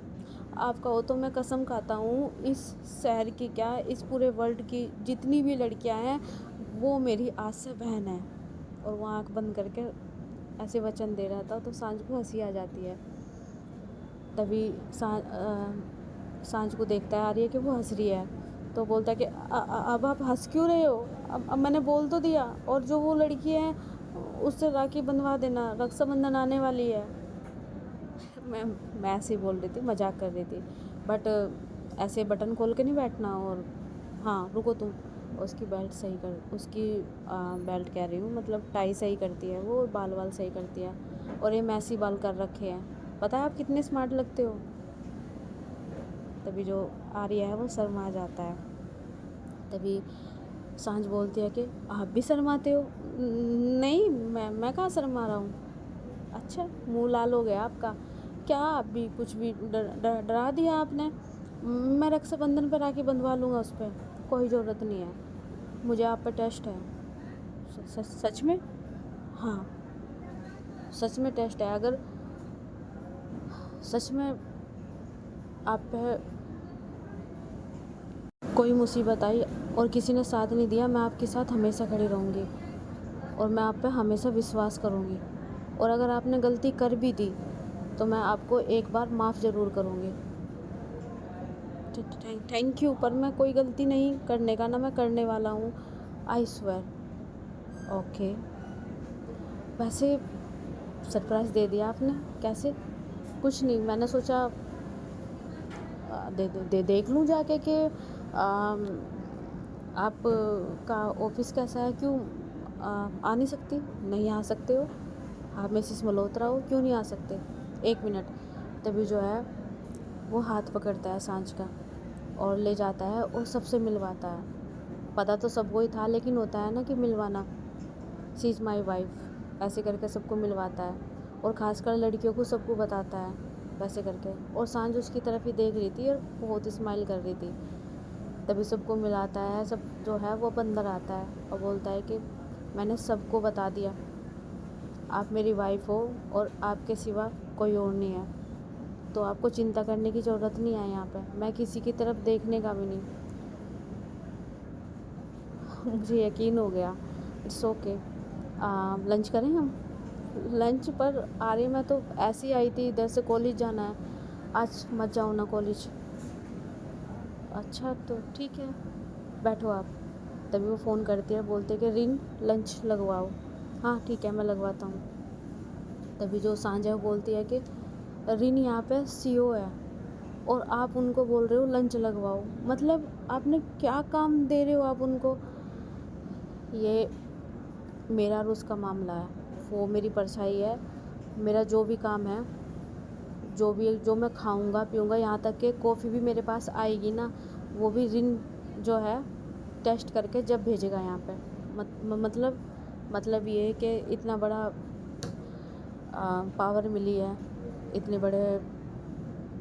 आप कहो तो मैं कसम खाता हूँ, इस शहर की क्या, इस पूरे वर्ल्ड की जितनी भी लड़कियाँ हैं वो मेरी आस बहन है। और वो आँख बंद करके ऐसे वचन दे रहा था, तो सांझ को हंसी आ जाती है। तभी सांझ को देखता है आर्य कि वो हंस रही है, तो बोलता है कि अब आप हंस क्यों रहे हो? अब मैंने बोल तो दिया, और जो वो लड़की है उससे राखी बंधवा देना, रक्षाबंधन आने वाली है। मैं ऐसे ही बोल रही थी, मजाक कर रही थी, बट ऐसे बटन खोल के नहीं बैठना। और हाँ रुको तुम, उसकी बेल्ट सही कर, उसकी बेल्ट कह रही हूँ, मतलब टाई सही करती है वो, बाल वाल सही करती है, और ये मैसी बाल कर रखे हैं। पता है आप कितने स्मार्ट लगते हो? तभी जो आर्या है वो शर्मा जाता है। तभी सांझ बोलती है कि आप भी शर्माते हो? नहीं, मैं कहाँ शर्मा रहा हूँ। अच्छा, मुंह लाल हो गया आपका, क्या आप भी कुछ भी डरा दिया आपने? मैं रक्षाबंधन पर राखी बंधवा लूँगा उस पर, कोई ज़रूरत नहीं है, मुझे आप पर टेस्ट है। सच में? हाँ, सच में टेस्ट है। अगर सच में आप पे कोई मुसीबत आई और किसी ने साथ नहीं दिया, मैं आपके साथ हमेशा खड़ी रहूँगी और मैं आप पे हमेशा विश्वास करूँगी। और अगर आपने गलती कर भी दी तो मैं आपको एक बार माफ़ ज़रूर करूँगी। थैंक यू, पर मैं कोई गलती नहीं करने का, ना मैं करने वाला हूँ, आई स्वेयर। ओके। वैसे सरप्राइज़ दे दिया आपने, कैसे? कुछ नहीं, मैंने सोचा देख लूँ जाके कि आप का ऑफिस कैसा है, क्यों आ नहीं सकती? नहीं आ सकते हो, आप मिसेस मल्होत्रा हो, क्यों नहीं आ सकते? 1 मिनट। तभी जो है वो हाथ पकड़ता है सांझ का और ले जाता है और सबसे मिलवाता है। पता तो सबको ही था, लेकिन होता है ना कि मिलवाना, शी इज़ माई वाइफ, ऐसे करके सबको मिलवाता है और ख़ासकर लड़कियों को सबको बताता है वैसे करके। और सांझ उसकी तरफ ही देख रही थी और बहुत स्माइल कर रही थी। तभी सबको मिलाता है, सब जो है वो अंदर आता है और बोलता है कि मैंने सबको बता दिया, आप मेरी वाइफ हो और आपके सिवा कोई और नहीं है, तो आपको चिंता करने की ज़रूरत नहीं है। यहाँ पे मैं किसी की तरफ देखने का भी नहीं। मुझे यकीन हो गया। It's okay. लंच करें हम? लंच पर आ रही मैं तो ऐसे ही आई थी, इधर से कॉलेज जाना है। आज मत जाओ ना कॉलेज। अच्छा तो ठीक है, बैठो आप। तभी वो फ़ोन करती है, बोलते कि रिन लंच लगवाओ। हाँ ठीक है, मैं लगवाता हूँ। तभी जो सांझ है वो बोलती है कि रिन यहाँ पे सीईओ है और आप उनको बोल रहे हो लंच लगवाओ, मतलब आपने क्या काम दे रहे हो आप उनको? ये मेरा और उसका मामला है, वो मेरी परछाई है। मेरा जो भी काम है, जो मैं खाऊंगा पीऊंगा, यहाँ तक कि कॉफ़ी भी मेरे पास आएगी ना, वो भी रिन जो है टेस्ट करके जब भेजेगा यहाँ पे। मतलब ये है कि इतना बड़ा पावर मिली है, इतने बड़े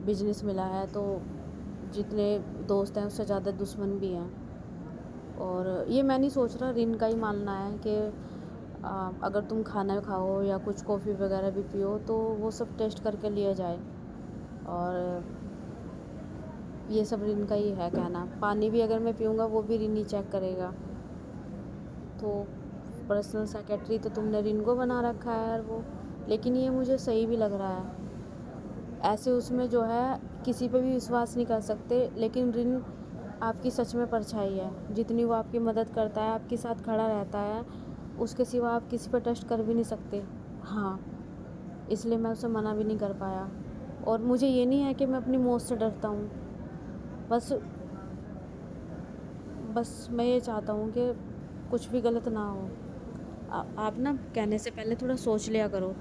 बिजनेस मिला है, तो जितने दोस्त हैं उससे ज़्यादा दुश्मन भी हैं। और ये मैं नहीं सोच रहा, रिन का ही मानना है कि अगर तुम खाना खाओ या कुछ कॉफ़ी वगैरह भी पियो तो वो सब टेस्ट करके लिया जाए। और ये सब रिन का ही है कहना। पानी भी अगर मैं पीऊँगा वो भी रिन ही चेक करेगा। तो पर्सनल सेक्रेटरी तो तुमने रिन को बना रखा है यार वो। लेकिन ये मुझे सही भी लग रहा है, ऐसे उसमें जो है किसी पे भी विश्वास नहीं कर सकते। लेकिन रिन आपकी सच में परछाई है, जितनी वो आपकी मदद करता है, आपके साथ खड़ा रहता है, उसके सिवा आप किसी पर ट्रस्ट कर भी नहीं सकते। हाँ, इसलिए मैं उसे मना भी नहीं कर पाया। और मुझे ये नहीं है कि मैं अपनी मौत से डरता हूँ, बस मैं ये चाहता हूँ कि कुछ भी गलत ना हो। आप ना कहने से पहले थोड़ा सोच लिया करो।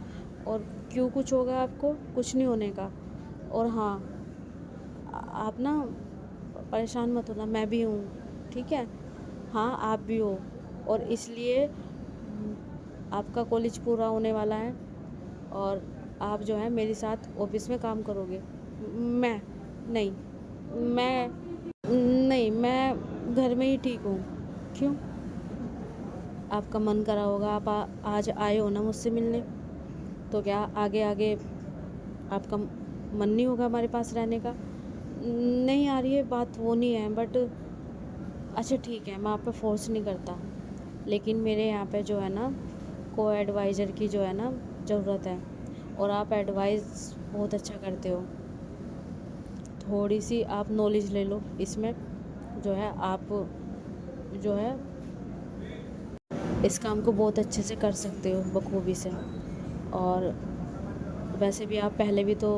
और क्यों कुछ होगा आपको? कुछ नहीं होने का। और हाँ, आप ना परेशान मत होना, मैं भी हूँ, ठीक है? हाँ, आप भी हो। और इसलिए आपका कॉलेज पूरा होने वाला है और आप जो है मेरे साथ ऑफिस में काम करोगे। मैं नहीं, मैं घर में ही ठीक हूँ। क्यों? आपका मन करा होगा, आप आज आए हो ना मुझसे मिलने, तो क्या आगे आगे आपका मन नहीं होगा हमारे पास रहने का? नहीं आ रही है बात, वो नहीं है, बट अच्छा ठीक है, मैं आप पे फोर्स नहीं करता, लेकिन मेरे यहाँ पे जो है ना को एडवाइज़र की जो है ना ज़रूरत है। और आप एडवाइस बहुत अच्छा करते हो, थोड़ी सी आप नॉलेज ले लो इसमें, जो है आप जो है इस काम को बहुत अच्छे से कर सकते हो बखूबी से। और वैसे भी आप पहले भी तो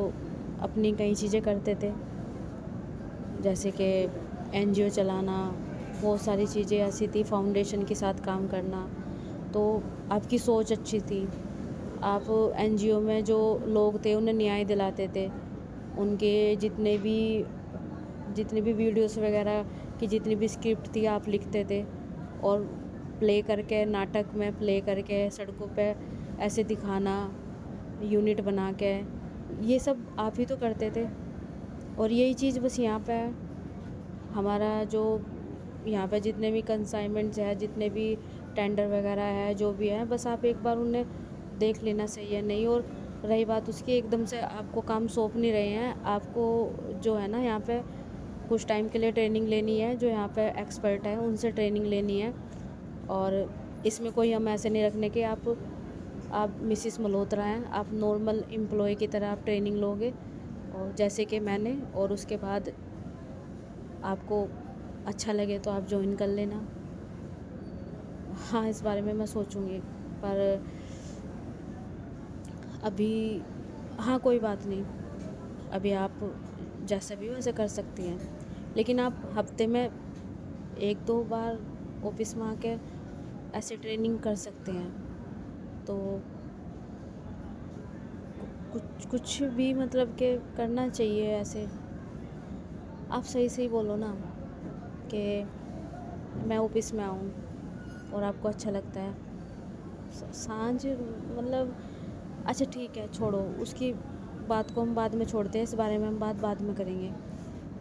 अपनी कई चीज़ें करते थे, जैसे कि एनजीओ चलाना, बहुत सारी चीज़ें ऐसी थी, फाउंडेशन के साथ काम करना, तो आपकी सोच अच्छी थी। आप एनजीओ में जो लोग थे उन्हें न्याय दिलाते थे, उनके जितने भी जितनी भी वीडियोस वगैरह की जितनी भी स्क्रिप्ट थी आप लिखते थे और प्ले करके नाटक में प्ले करके सड़कों पे ऐसे दिखाना यूनिट बना के, ये सब आप ही तो करते थे। और यही चीज़ बस यहाँ पे है हमारा, जो यहाँ पे जितने भी कंसाइनमेंट्स है, जितने भी टेंडर वगैरह है, जो भी है, बस आप एक बार उन्हें देख लेना सही है नहीं। और रही बात उसकी, एकदम से आपको काम सौंप नहीं रहे हैं, आपको जो है ना यहाँ पे कुछ टाइम के लिए ट्रेनिंग लेनी है, जो यहाँ पे एक्सपर्ट है उनसे ट्रेनिंग लेनी है। और इसमें कोई हम ऐसे नहीं रखने कि आप मिसिस मल्होत्रा हैं, आप नॉर्मल एम्प्लॉय की तरह आप ट्रेनिंग लोगे और जैसे कि मैंने, और उसके बाद आपको अच्छा लगे तो आप ज्वाइन कर लेना। हाँ, इस बारे में मैं सोचूंगी, पर अभी हाँ कोई बात नहीं, अभी आप जैसा भी वैसे कर सकती हैं, लेकिन आप हफ्ते में 1-2 बार ऑफिस में आके ऐसे ट्रेनिंग कर सकते हैं। तो कुछ भी मतलब कि करना चाहिए ऐसे। आप सही सही बोलो ना कि मैं ऑफिस में आऊँ और आपको अच्छा लगता है। सांझ मतलब अच्छा ठीक है, छोड़ो उसकी बात को, हम बाद में छोड़ते हैं, इस बारे में हम बाद में करेंगे।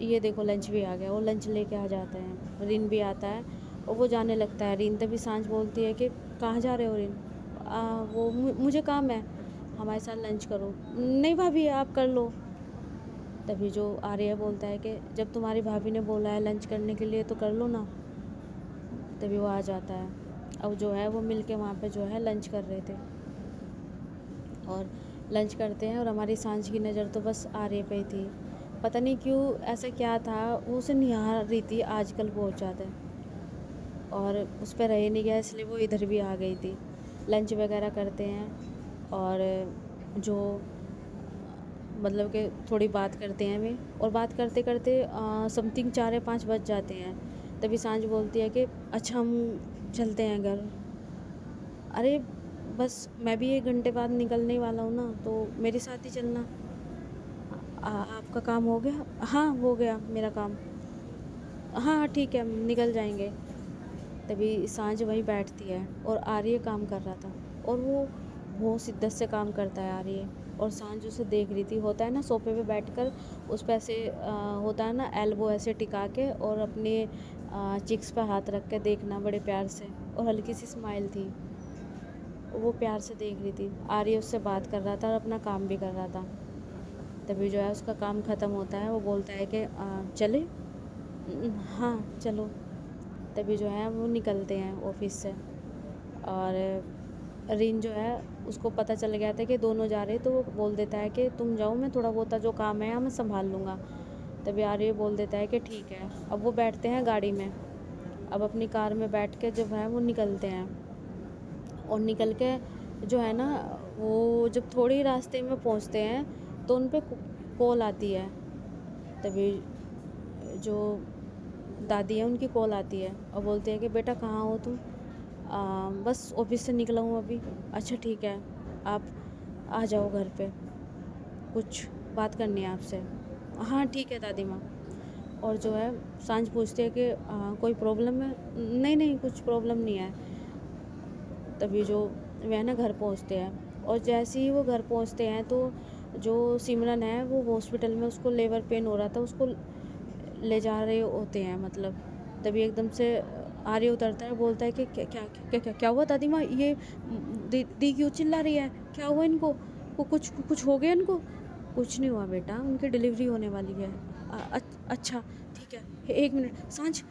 ये देखो लंच भी आ गया, वो लंच लेके आ जाते हैं, रिन भी आता है और वो जाने लगता है। रिन तभी सांझ बोलती है कि कहाँ जा रहे हो रिन? वो मुझे काम है, हमारे साथ लंच करो। नहीं भाभी आप कर लो। तभी जो आर्य बोलता है कि जब तुम्हारी भाभी ने बोला है लंच करने के लिए तो कर लो ना। तभी वो आ जाता है। अब जो है वो मिल के वहाँ पे जो है लंच कर रहे थे और लंच करते हैं, और हमारी सांझ की नज़र तो बस आर्य पे ही थी। पता नहीं क्यों, ऐसा क्या था, वो उसे निहार रही थी आजकल बहुत ज़्यादा, और उस पर रह नहीं गया, इसलिए वो इधर भी आ गई थी। लंच वगैरह करते हैं और जो मतलब कि थोड़ी बात करते हैं वे, और बात करते करते समथिंग 4 या 5 बज जाते हैं। तभी सांझ बोलती है कि अच्छा हम चलते हैं घर। अरे बस मैं भी 1 घंटे बाद निकलने वाला हूँ ना, तो मेरे साथ ही चलना। आपका काम हो गया? हाँ हो गया मेरा काम। हाँ ठीक है, हम निकल जाएंगे। तभी सांझ वहीं बैठती है और आर्य काम कर रहा था, और वो बहुत शिद्दत से काम करता है आर्य, और सांझ उसे देख रही थी। होता है ना सोफे पे बैठकर उस पे ऐसे होता है ना एल्बो ऐसे टिका के, और अपने चिक्स पे हाथ रख के देखना बड़े प्यार से, और हल्की सी स्माइल थी। वो प्यार से देख रही थी। आर्य उससे बात कर रहा था और अपना काम भी कर रहा था। तभी जो है उसका काम ख़त्म होता है, वो बोलता है कि चले? हाँ चलो। तभी जो है वो निकलते हैं ऑफिस से, और रिन जो है उसको पता चल गया था कि दोनों जा रहे, तो वो बोल देता है कि तुम जाओ, मैं थोड़ा बहुत जो काम है मैं संभाल लूँगा। तभी आर्य बोल देता है कि ठीक है। अब वो बैठते हैं गाड़ी में, अब अपनी कार में बैठ के जब है वो निकलते हैं, और निकल के जो है ना, वो जब थोड़े ही रास्ते में पहुंचते हैं तो उन पे कॉल आती है। तभी जो दादी है उनकी कॉल आती है और बोलती है कि बेटा कहाँ हो तुम? बस ऑफिस से निकला हूँ अभी। अच्छा ठीक है, आप आ जाओ घर पे, कुछ बात करनी है आपसे। हाँ ठीक है दादी माँ। और जो है सांझ पूछती है कि कोई प्रॉब्लम है? नहीं नहीं कुछ प्रॉब्लम नहीं है। तभी जो वह ना घर पहुंचते हैं, और जैसे ही वो घर पहुंचते हैं तो जो सिमरन है वो हॉस्पिटल में, उसको लेबर पेन हो रहा था, उसको ले जा रहे होते हैं मतलब। तभी एकदम से आर्य उतरता है, बोलता है कि क्या क्या क्या क्या, क्या हुआ दादी माँ? ये दी क्यों चिल्ला रही है? क्या हुआ इनको? कुछ कुछ हो गया इनको? कुछ नहीं हुआ बेटा, उनकी डिलीवरी होने वाली है। अच्छा ठीक है, 1 मिनट सांझ,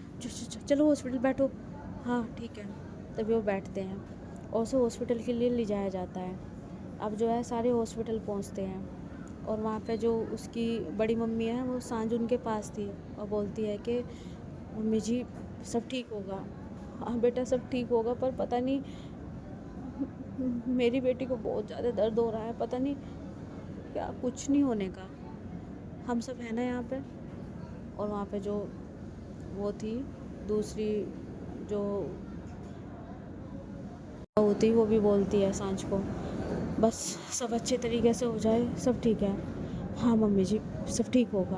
चलो हॉस्पिटल बैठो। हाँ ठीक है। तभी वो बैठते हैं और उसे हॉस्पिटल के लिए ले जाया जाता है। अब जो है सारे हॉस्पिटल पहुंचते हैं, और वहाँ पे जो उसकी बड़ी मम्मी है वो सांझ उनके पास थी, और बोलती है कि मम्मी जी सब ठीक होगा। हाँ बेटा सब ठीक होगा, पर पता नहीं मेरी बेटी को बहुत ज़्यादा दर्द हो रहा है, पता नहीं क्या। कुछ नहीं होने का, हम सब है ना यहाँ पे। और वहाँ पे जो वो थी दूसरी जो होती, वो भी बोलती है सांझ को बस सब अच्छे तरीके से हो जाए, सब ठीक है। हाँ मम्मी जी सब ठीक होगा।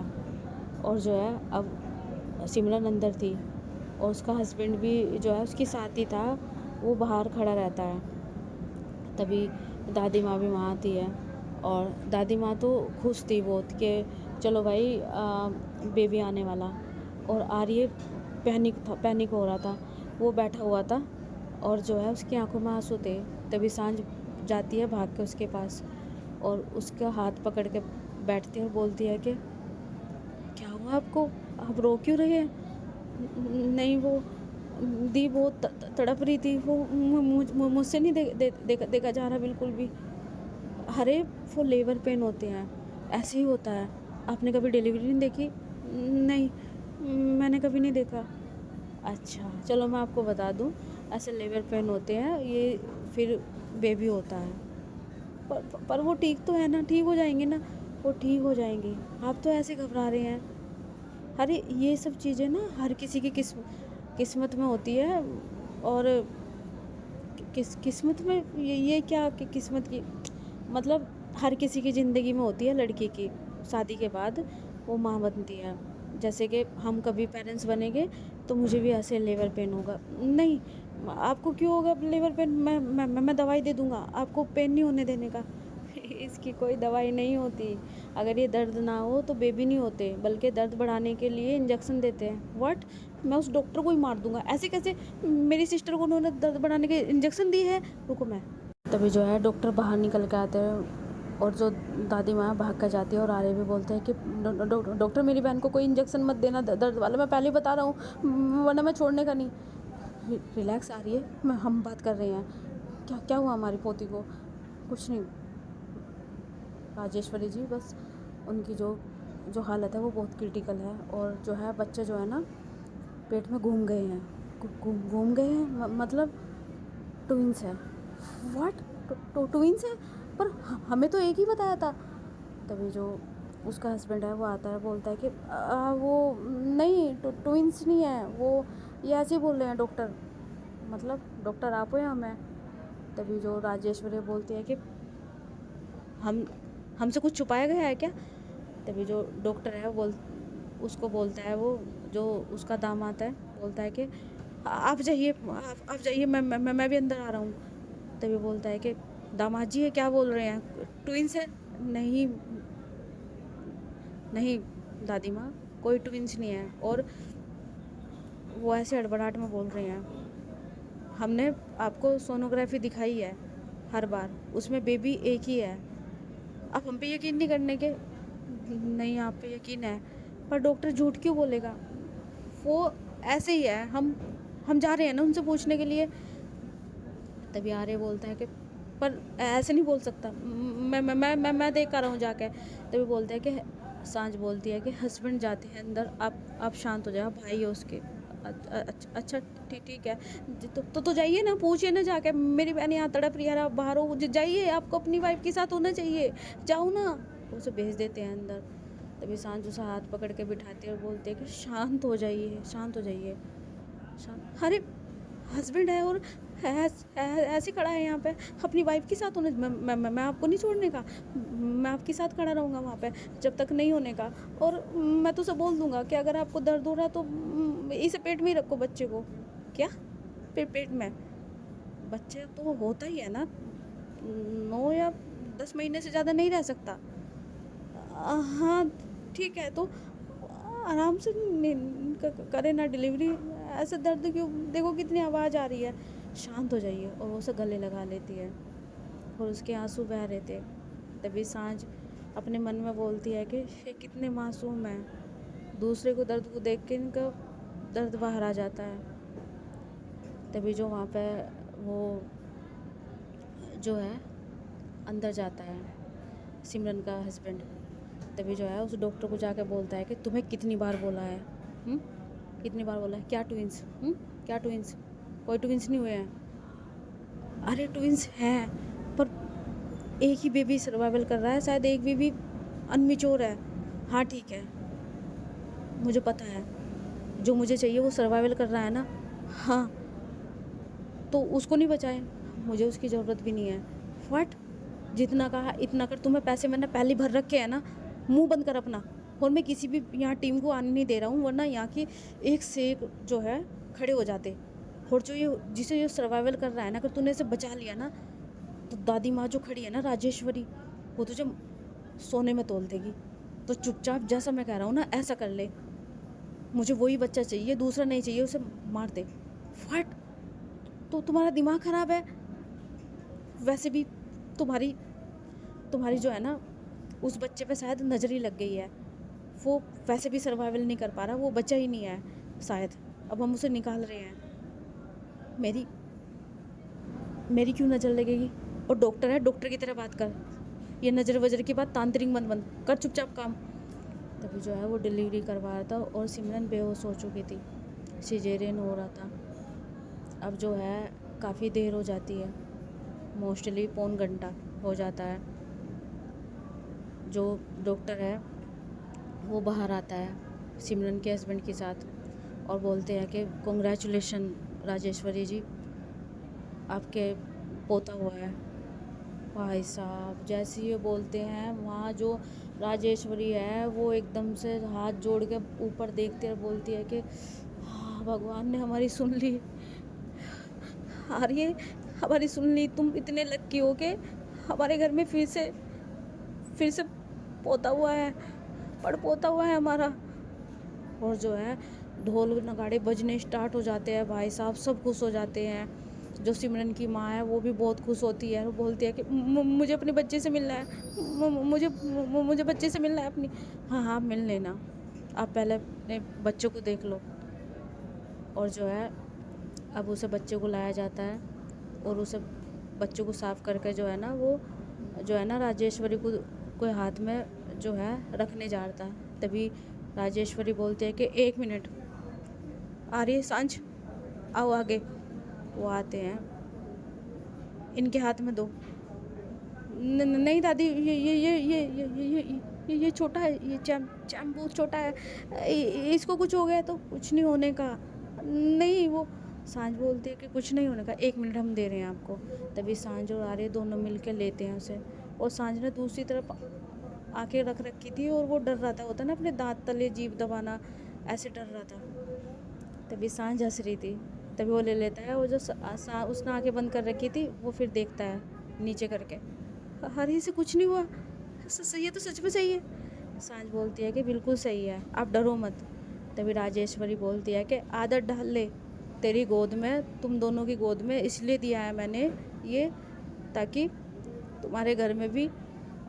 और जो है अब सिमरन अंदर थी और उसका हस्बैंड भी जो है उसके साथ ही था, वो बाहर खड़ा रहता है। तभी दादी माँ भी वहाँ आती है और दादी माँ तो खुश थी बहुत कि चलो भाई बेबी आने वाला। और आर्य पैनिक हो रहा था, वो बैठा हुआ था और जो है उसकी आंखों में आंसू थे। तभी सांझ जाती है भाग के उसके पास और उसका हाथ पकड़ के बैठती है और बोलती है कि क्या हुआ आपको, आप रो क्यों रहे हैं? नहीं वो दी बहुत तड़प रही थी, वो मुझसे नहीं देखा जा रहा बिल्कुल भी। अरे वो लेबर पेन होते हैं, ऐसे ही होता है। आपने कभी डिलीवरी नहीं देखी? नहीं, मैंने कभी नहीं देखा। अच्छा चलो मैं आपको बता दूं, ऐसे लेबर पेन होते हैं, ये फिर बेबी होता है। पर वो ठीक तो है ना, ठीक हो जाएंगे ना, वो ठीक हो जाएंगे। आप तो ऐसे घबरा रहे हैं। अरे ये सब चीज़ें ना हर किसी की किस्मत में होती है। और किस्मत में ये क्या कि किस्मत की मतलब हर किसी की ज़िंदगी में होती है। लड़की की शादी के बाद वो माँ बनती है। जैसे कि हम कभी पेरेंट्स बनेंगे तो मुझे भी ऐसे लेबर पेन होगा। नहीं, आपको क्यों होगा लेबर पेन? मैं दवाई दे दूँगा, आपको पेन नहीं होने देने का। इसकी कोई दवाई नहीं होती। अगर ये दर्द ना हो तो बेबी नहीं होते, बल्कि दर्द बढ़ाने के लिए इंजेक्शन देते हैं। व्हाट? मैं उस डॉक्टर को ही मार दूंगा। ऐसे कैसे? मेरी सिस्टर को उन्होंने दर्द बढ़ाने के इंजेक्शन दिए हैं। रुको मैं। तभी जो है डॉक्टर बाहर निकल के आते हैं और जो दादी माँ भाग कर जाती है और आर्य भी बोलते हैं कि डॉक्टर मेरी बहन को कोई इंजेक्शन मत देना दर्द वाला, मैं पहले ही बता रहा हूँ, वरना मैं छोड़ने का नहीं। रिलैक्स आर्य, हम बात कर रहे हैं। क्या क्या हुआ हमारी पोती को? कुछ नहीं राजेश्वरी जी, बस उनकी जो जो हालत है वो बहुत क्रिटिकल है और जो है बच्चे जो है ना पेट में घूम गए हैं। घूम गए हैं मतलब ट्विंस है। व्हाट? ट्विंस है? पर हमें तो एक ही बताया था। तभी जो उसका हस्बैंड है वो आता है, बोलता है कि वो नहीं, ट्विंस नहीं है वो, ये ऐसे ही बोल रहे हैं डॉक्टर। मतलब डॉक्टर आप हो या मैं? तभी जो राजेश्वरी बोलती है कि हम हमसे कुछ छुपाया गया है क्या? तभी जो डॉक्टर है वो उसको बोलता है, वो जो उसका दामाद है बोलता है कि आप जाइए, आप जाइए, मैं भी अंदर आ रहा हूँ। तभी बोलता है कि दामाद जी ये क्या बोल रहे हैं, ट्विंस है? नहीं नहीं दादी माँ, कोई ट्विंस नहीं है। और वो ऐसे हड़बड़ाहट में बोल रहे हैं, हमने आपको सोनोग्राफी दिखाई है हर बार, उसमें बेबी एक ही है। आप हम पे यकीन नहीं करने के? नहीं आप पे यकीन है, पर डॉक्टर झूठ क्यों बोलेगा? वो ऐसे ही है, हम जा रहे हैं ना उनसे पूछने के लिए। तभी आर्य बोलता है कि पर ऐसे नहीं बोल सकता, मैं देख कर रहा हूँ जाके। तभी बोलते हैं कि सांझ बोलती है कि हस्बैंड जाते हैं अंदर, आप शांत हो जाओ, भाई है उसके। अच्छा ठीक है, तो जाइए ना, पूछिए ना जाके, मेरी बहन यहाँ तड़प रही है, आप बाहर हो, जाइए, आपको अपनी वाइफ के साथ होना चाहिए, जाओ ना। उसे भेज देते हैं अंदर। तभी सांझ उसे हाथ पकड़ के बिठाती है और बोलती है कि शांत हो जाइए, शांत हो जाइए, शांत। अरे हस्बैंड है और ऐसे खड़ा है यहाँ पे, अपनी वाइफ के साथ होने, मैं आपको नहीं छोड़ने का, मैं आपके साथ खड़ा रहूँगा वहाँ पे जब तक नहीं होने का। और मैं तो उसे बोल दूँगा कि अगर आपको दर्द हो रहा है तो इसे पेट में ही रखो बच्चे को। क्या? पेट में? बच्चे तो होता ही है ना, 9 या 10 महीने से ज़्यादा नहीं रह सकता। हाँ ठीक है, तो आराम से करे ना डिलीवरी, ऐसे दर्द क्यों? देखो कितनी आवाज़ आ रही है, शांत हो जाइए। और वो उसे गले लगा लेती है और उसके आंसू बह रहे थे। तभी सांझ अपने मन में बोलती है कि ये कितने मासूम हैं, दूसरे को दर्द को देख के इनका दर्द बाहर आ जाता है। तभी जो वहाँ पे वो जो है अंदर जाता है, सिमरन का हस्बैंड। तभी जो है उस डॉक्टर को जाके बोलता है कि तुम्हें कितनी बार बोला है, कितनी बार बोला है, क्या ट्विंस? क्या ट्विंस? कोई ट्विंस नहीं हुए हैं। अरे ट्विंस हैं, पर एक ही बेबी सर्वाइवल कर रहा है, शायद एक बेबी अनमिच्योर है। हाँ ठीक है, मुझे पता है, जो मुझे चाहिए वो सर्वाइवल कर रहा है ना। हाँ, तो उसको नहीं बचाए, मुझे उसकी ज़रूरत भी नहीं है। व्हाट? जितना कहा इतना कर, तुम्हें पैसे मैंने पहले भर रखे हैं ना, मुंह बंद कर अपना। और मैं किसी भी यहाँ टीम को आने नहीं दे रहा हूँ, वरना यहाँ के एक से एक जो है खड़े हो जाते। और जो ये जिसे ये सर्वाइवल कर रहा है ना, अगर तूने इसे बचा लिया ना, तो दादी माँ जो खड़ी है ना राजेश्वरी, वो तुझे सोने में तोल देगी। तो चुपचाप जैसा मैं कह रहा हूँ ना ऐसा कर ले। मुझे वही बच्चा चाहिए, दूसरा नहीं चाहिए, उसे मार दे फट। तो तुम्हारा दिमाग ख़राब है। वैसे भी तुम्हारी तुम्हारी जो है ना, उस बच्चे पे शायद नज़र ही लग गई है। वो वैसे भी सर्वाइवल नहीं कर पा रहा, वो बच्चा ही नहीं है शायद। अब हम उसे निकाल रहे हैं। मेरी क्यों नज़र लगेगी? और डॉक्टर है, डॉक्टर की तरह बात कर। ये नज़र वजर की बात तांत्रिक बंद बंद कर, चुपचाप काम। तभी जो है वो डिलीवरी करवा रहा था और सिमरन बेहोश हो चुकी थी, सिजेरियन हो रहा था। अब जो है काफ़ी देर हो जाती है, मोस्टली पौन घंटा हो जाता है। जो डॉक्टर है वो बाहर आता है सिमरन के हस्बैंड के साथ और बोलते हैं कि कॉन्ग्रेचुलेशन राजेश्वरी जी, आपके पोता हुआ है। भाई साहब जैसे ये बोलते हैं, वहाँ जो राजेश्वरी है वो एकदम से हाथ जोड़ के ऊपर देखते हुए बोलती है कि हाँ भगवान ने हमारी सुन ली। आर्य हमारी सुन ली, तुम इतने लक्की हो के हमारे घर में फिर से पोता हुआ है, पड़ पोता हुआ है हमारा। और जो है ढोल नगाड़े बजने स्टार्ट हो जाते हैं भाई साहब, सब खुश हो जाते हैं। जो सिमरन की माँ है वो भी बहुत खुश होती है, वो बोलती है कि मुझे अपने बच्चे से मिलना है, मुझे बच्चे से मिलना है अपनी। हाँ हाँ मिल लेना, आप पहले अपने बच्चों को देख लो। और जो है अब उसे बच्चे को लाया जाता है और उसे बच्चे को साफ करके जो है ना, वो जो है ना राजेश्वरी को कोई हाथ में जो है रखने जा रहा था। तभी राजेश्वरी बोलती है कि 1 मिनट, आ रही है सांझ, आओ आगे। वो आते हैं, इनके हाथ में दो। नहीं दादी, ये छोटा है, ये चैम बहुत छोटा है, इसको कुछ हो गया तो कुछ नहीं होने का। नहीं, वो सांझ बोलती है कि कुछ नहीं होने का, 1 मिनट हम दे रहे हैं आपको। तभी सांझ और आर्य दोनों मिलकर लेते हैं उसे। और सांझ ने दूसरी तरफ आके रख रखी थी और वो डर रहा था, होता ना अपने दांत तले जीभ दबाना, ऐसे डर रहा था। तभी सांझ हंस रही थी, तभी वो ले लेता है। और जो उसने आंखें बंद कर रखी थी वो फिर देखता है नीचे करके, हरी से कुछ नहीं हुआ, सही है तो सच में सही है। सांझ बोलती है कि बिल्कुल सही है, आप डरो मत। तभी राजेश्वरी बोलती है कि आदत डाल ले, तेरी गोद में, तुम दोनों की गोद में इसलिए दिया है मैंने ये, ताकि तुम्हारे घर में भी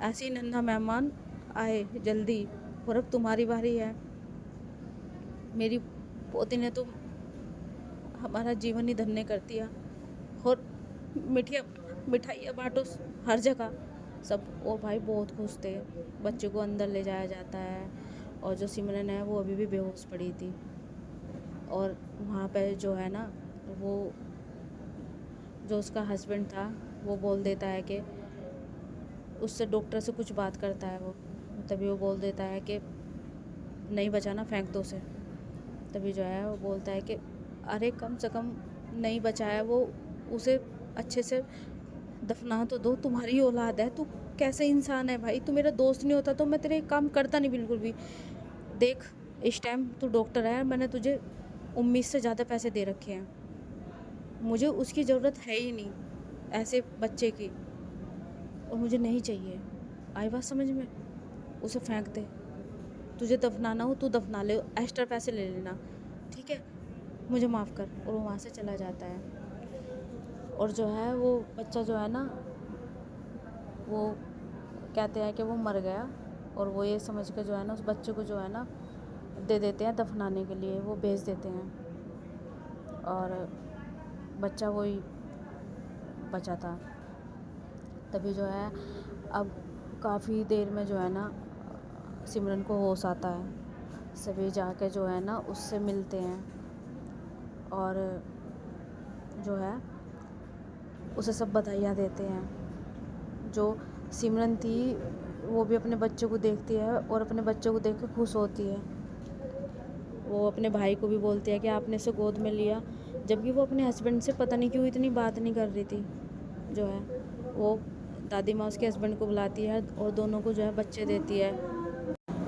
ऐसी नन्हा मेहमान आए जल्दी। और अब तुम्हारी बारी है। मेरी पोती ने तो हमारा जीवन ही धन्य कर दिया। और मिठाइयाँ बांटो हर जगह सब। और भाई बहुत खुश थे। बच्चे को अंदर ले जाया जाता है और जो सिमरन है वो अभी भी बेहोश पड़ी थी। और वहाँ पे जो है ना, वो जो उसका हस्बैंड था वो बोल देता है कि उससे, डॉक्टर से कुछ बात करता है वो। तभी वो बोल देता है कि नहीं बचाना, फेंक दो उसे। तभी जो है वो बोलता है कि अरे कम से कम नहीं बचाया, वो उसे अच्छे से दफना तो दो, तुम्हारी औलाद है। तू कैसे इंसान है भाई, तू मेरा दोस्त नहीं होता तो मैं तेरे काम करता नहीं बिल्कुल भी। देख इस टाइम तू डॉक्टर है, मैंने तुझे उम्मीद से ज़्यादा पैसे दे रखे हैं, मुझे उसकी ज़रूरत है ही नहीं ऐसे बच्चे की, और मुझे नहीं चाहिए। आई बात समझ में? उसे फेंक दे, तुझे दफनाना हो तू दफना ले, एक्स्ट्रा पैसे ले लेना, ठीक है, मुझे माफ़ कर। और वो वहाँ से चला जाता है। और जो है वो बच्चा जो है ना, वो कहते हैं कि वो मर गया। और वो ये समझ के जो है ना उस बच्चे को जो है ना दे देते हैं दफनाने के लिए, वो भेज देते हैं। और बच्चा वही बचा था। तभी जो है अब काफ़ी देर में जो है ना सिमरन को होश आता है। सभी जाके जो है ना उससे मिलते हैं और जो है उसे सब बधाइयाँ देते हैं। जो सिमरन थी वो भी अपने बच्चे को देखती है और अपने बच्चे को देख कर खुश होती है। वो अपने भाई को भी बोलती है कि आपने इसे गोद में लिया, जबकि वो अपने हस्बैंड से पता नहीं क्यों इतनी बात नहीं कर रही थी। जो है वो दादी माँ उसके हस्बैंड को बुलाती है और दोनों को जो है बच्चे देती है।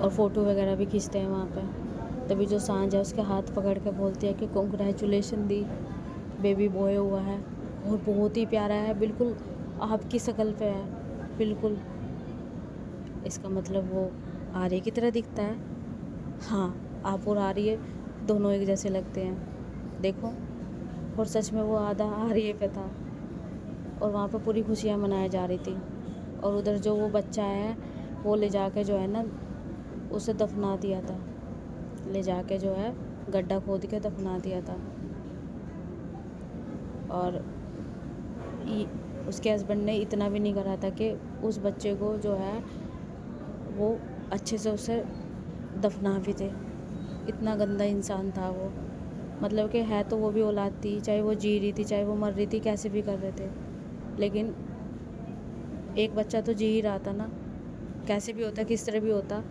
और फ़ोटो वगैरह भी खींचते हैं वहाँ पे। तभी जो सांझ है उसके हाथ पकड़ के बोलती है कि कॉन्ग्रेचुलेशन दी, बेबी बॉय हुआ है और बहुत ही प्यारा है, बिल्कुल आपकी शक्ल पे है बिल्कुल। इसका मतलब वो आर्य की तरह दिखता है। हाँ, आप और आर्य दोनों एक जैसे लगते हैं, देखो। और सच में वो आधा आर्य पे था और वहाँ पे पूरी खुशियाँ मनाई जा रही थी। और उधर जो वो बच्चा है वो ले जाके जो है ना उसे दफना दिया था, ले जाके जो है गड्ढा खोद के दफना दिया था। और उसके हस्बैंड ने इतना भी नहीं करा था कि उस बच्चे को जो है वो अच्छे से उसे दफना भी दे। इतना गंदा इंसान था वो। मतलब कि है तो वो भी औलाद थी, चाहे वो जी रही थी चाहे वो मर रही थी, कैसे भी कर रहे थे, लेकिन एक बच्चा तो जी ही रहा था ना, कैसे भी होता किस तरह भी होता।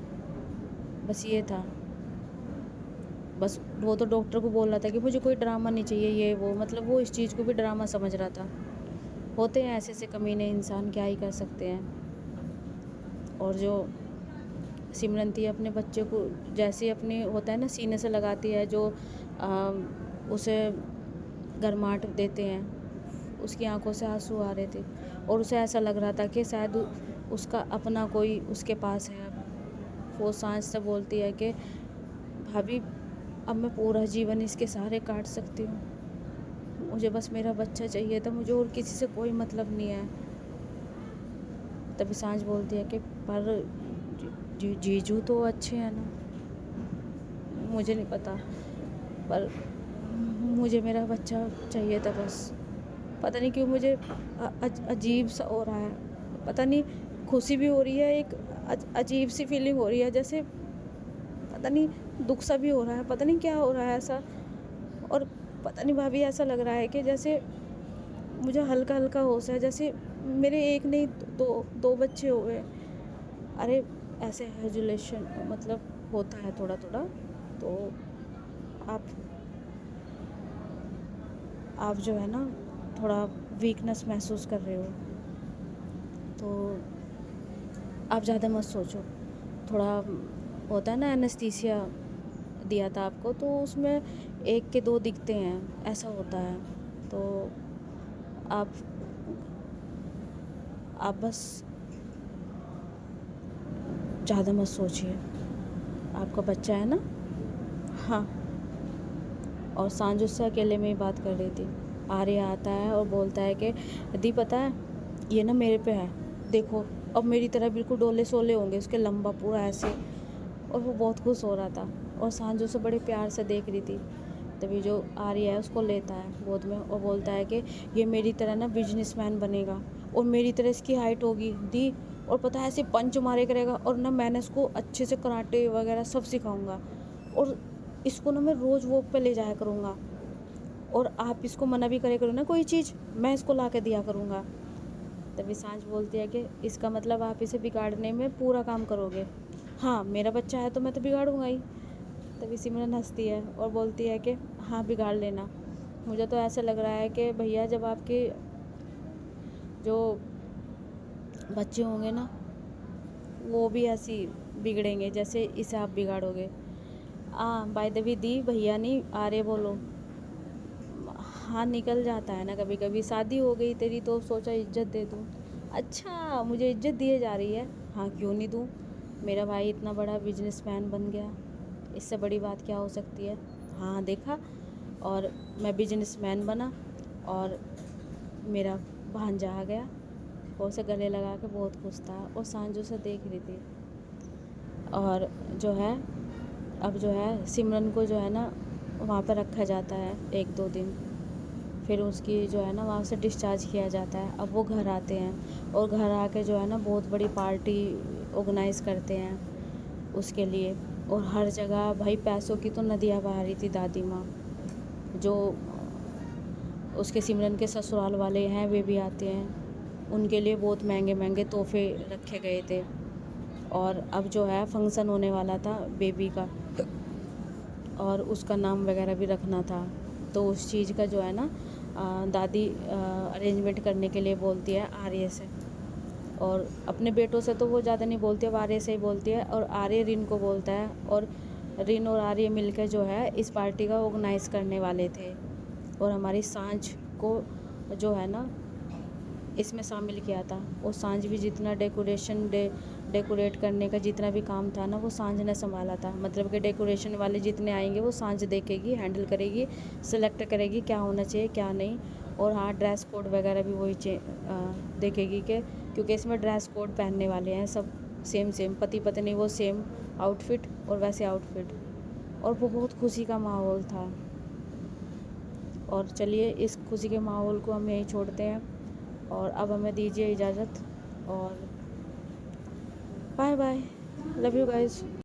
बस ये था, बस वो तो डॉक्टर को बोल रहा था कि मुझे कोई ड्रामा नहीं चाहिए ये वो, मतलब वो इस चीज़ को भी ड्रामा समझ रहा था। होते हैं ऐसे कमीने इंसान, क्या ही कर सकते हैं। और जो सिमरन थी अपने बच्चे को जैसे अपने होता है ना सीने से लगाती है, जो उसे गर्माहट देते हैं, उसकी आंखों से आंसू आ रहे थे और उसे ऐसा लग रहा था कि शायद उसका अपना कोई उसके पास है। वो सांस से बोलती है कि भाभी अब मैं पूरा जीवन इसके सहारे काट सकती हूँ, मुझे बस मेरा बच्चा चाहिए था, मुझे और किसी से कोई मतलब नहीं है। तभी सांझ बोलती है कि पर जीजू तो अच्छे हैं ना, मुझे नहीं पता, पर मुझे मेरा बच्चा चाहिए था बस। पता नहीं क्यों मुझे अजीब सा हो रहा है, पता नहीं, खुशी भी हो रही है, एक अजीब सी फीलिंग हो रही है, जैसे पता नहीं दुख सा भी हो रहा है, पता नहीं क्या हो रहा है ऐसा। और पता नहीं भाभी ऐसा लग रहा है कि जैसे मुझे हल्का हल्का होश है, जैसे मेरे एक नहीं दो बच्चे हुए। अरे ऐसे हेजुलेशन मतलब होता है थोड़ा थोड़ा, तो आप जो है ना थोड़ा वीकनेस महसूस कर रहे हो, तो आप ज़्यादा मत सोचो। थोड़ा होता है ना एनेस्थीसिया दिया था आपको, तो उसमें 1 के 2 दिखते हैं, ऐसा होता है। तो आप बस ज़्यादा मत सोचिए, आपका बच्चा है ना। हाँ। और सांझ उससे अकेले में ही बात कर रही थी। आर्य आता है और बोलता है कि दी पता है ये ना मेरे पे है, देखो अब मेरी तरह बिल्कुल डोले सोले होंगे उसके, लंबा पूरा ऐसे। और वो बहुत खुश हो रहा था और सांझ उसे बड़े प्यार से देख रही थी। तभी जो आर्य है उसको लेता है गोद में और बोलता है कि ये मेरी तरह ना बिजनेसमैन बनेगा और मेरी तरह इसकी हाइट होगी दी, और पता है ऐसे पंच मारे करेगा, और ना मैंने इसको अच्छे से कराटे वगैरह सब सिखाऊंगा, और इसको ना मैं रोज़ वॉक पे ले जाया करूँगा, और आप इसको मना भी करे करो ना कोई चीज़, मैं इसको ला के दिया करूँगा। तभी सांझ बोलती है कि इसका मतलब आप इसे बिगाड़ने में पूरा काम करोगे। हाँ, मेरा बच्चा है तो मैं तो बिगाड़ूंगा ही। तभी सिमरन हंसती है और बोलती है कि हाँ बिगाड़ लेना। मुझे तो ऐसा लग रहा है कि भैया जब आपके जो बच्चे होंगे ना वो भी ऐसी बिगड़ेंगे जैसे इसे आप बिगाड़ोगे। बाय द वे दी भैया नहीं आ रहे बोलो। हाँ निकल जाता है ना कभी कभी, शादी हो गई तेरी तो सोचा इज्जत दे दूँ। अच्छा मुझे इज्जत दिए जा रही है, हाँ क्यों नहीं दूँ, मेरा भाई इतना बड़ा बिजनेसमैन बन गया, इससे बड़ी बात क्या हो सकती है। हाँ देखा, और मैं बिजनेसमैन बना और मेरा भांजा आ गया, और उसे गले लगा के बहुत खुश था और सांझू से देख रही थी। और जो है अब जो है सिमरन को जो है ना वहाँ पर रखा जाता है 1-2 दिन, फिर उसकी जो है ना वहाँ से डिस्चार्ज किया जाता है। अब वो घर आते हैं और घर आके जो है ना बहुत बड़ी पार्टी ऑर्गेनाइज़ करते हैं उसके लिए, और हर जगह भाई पैसों की तो नदियाँ बहा रही थी दादी माँ। जो उसके सिमरन के ससुराल वाले हैं वे भी आते हैं, उनके लिए बहुत महंगे महंगे तोहफे रखे गए थे। और अब जो है फंक्शन होने वाला था बेबी का, और उसका नाम वगैरह भी रखना था, तो उस चीज़ का जो है ना दादी अरेंजमेंट करने के लिए बोलती है आर्य से। और अपने बेटों से तो वो ज़्यादा नहीं बोलती है, वो आर्य से ही बोलती है, और आर्य रिन को बोलता है, और रिन और आर्य मिलकर जो है इस पार्टी का ऑर्गेनाइज़ करने वाले थे, और हमारी सांझ को जो है ना इसमें शामिल किया था। और सांझ भी जितना डेकोरेट करने का जितना भी काम था ना, वो सांझ ने संभाला था। मतलब कि डेकोरेशन वाले जितने आएंगे वो सांझ देखेगी, हैंडल करेगी, सेलेक्ट करेगी क्या होना चाहिए क्या नहीं। और हाँ, ड्रेस कोड वगैरह भी वही देखेगी कि, क्योंकि इसमें ड्रेस कोड पहनने वाले हैं सब सेम सेम, पति पत्नी वो सेम आउटफिट और वैसे आउटफिट। और वो बहुत खुशी का माहौल था। और चलिए इस खुशी के माहौल को हम यहीं छोड़ते हैं, और अब हमें दीजिए इजाज़त, और bye bye, love you guys.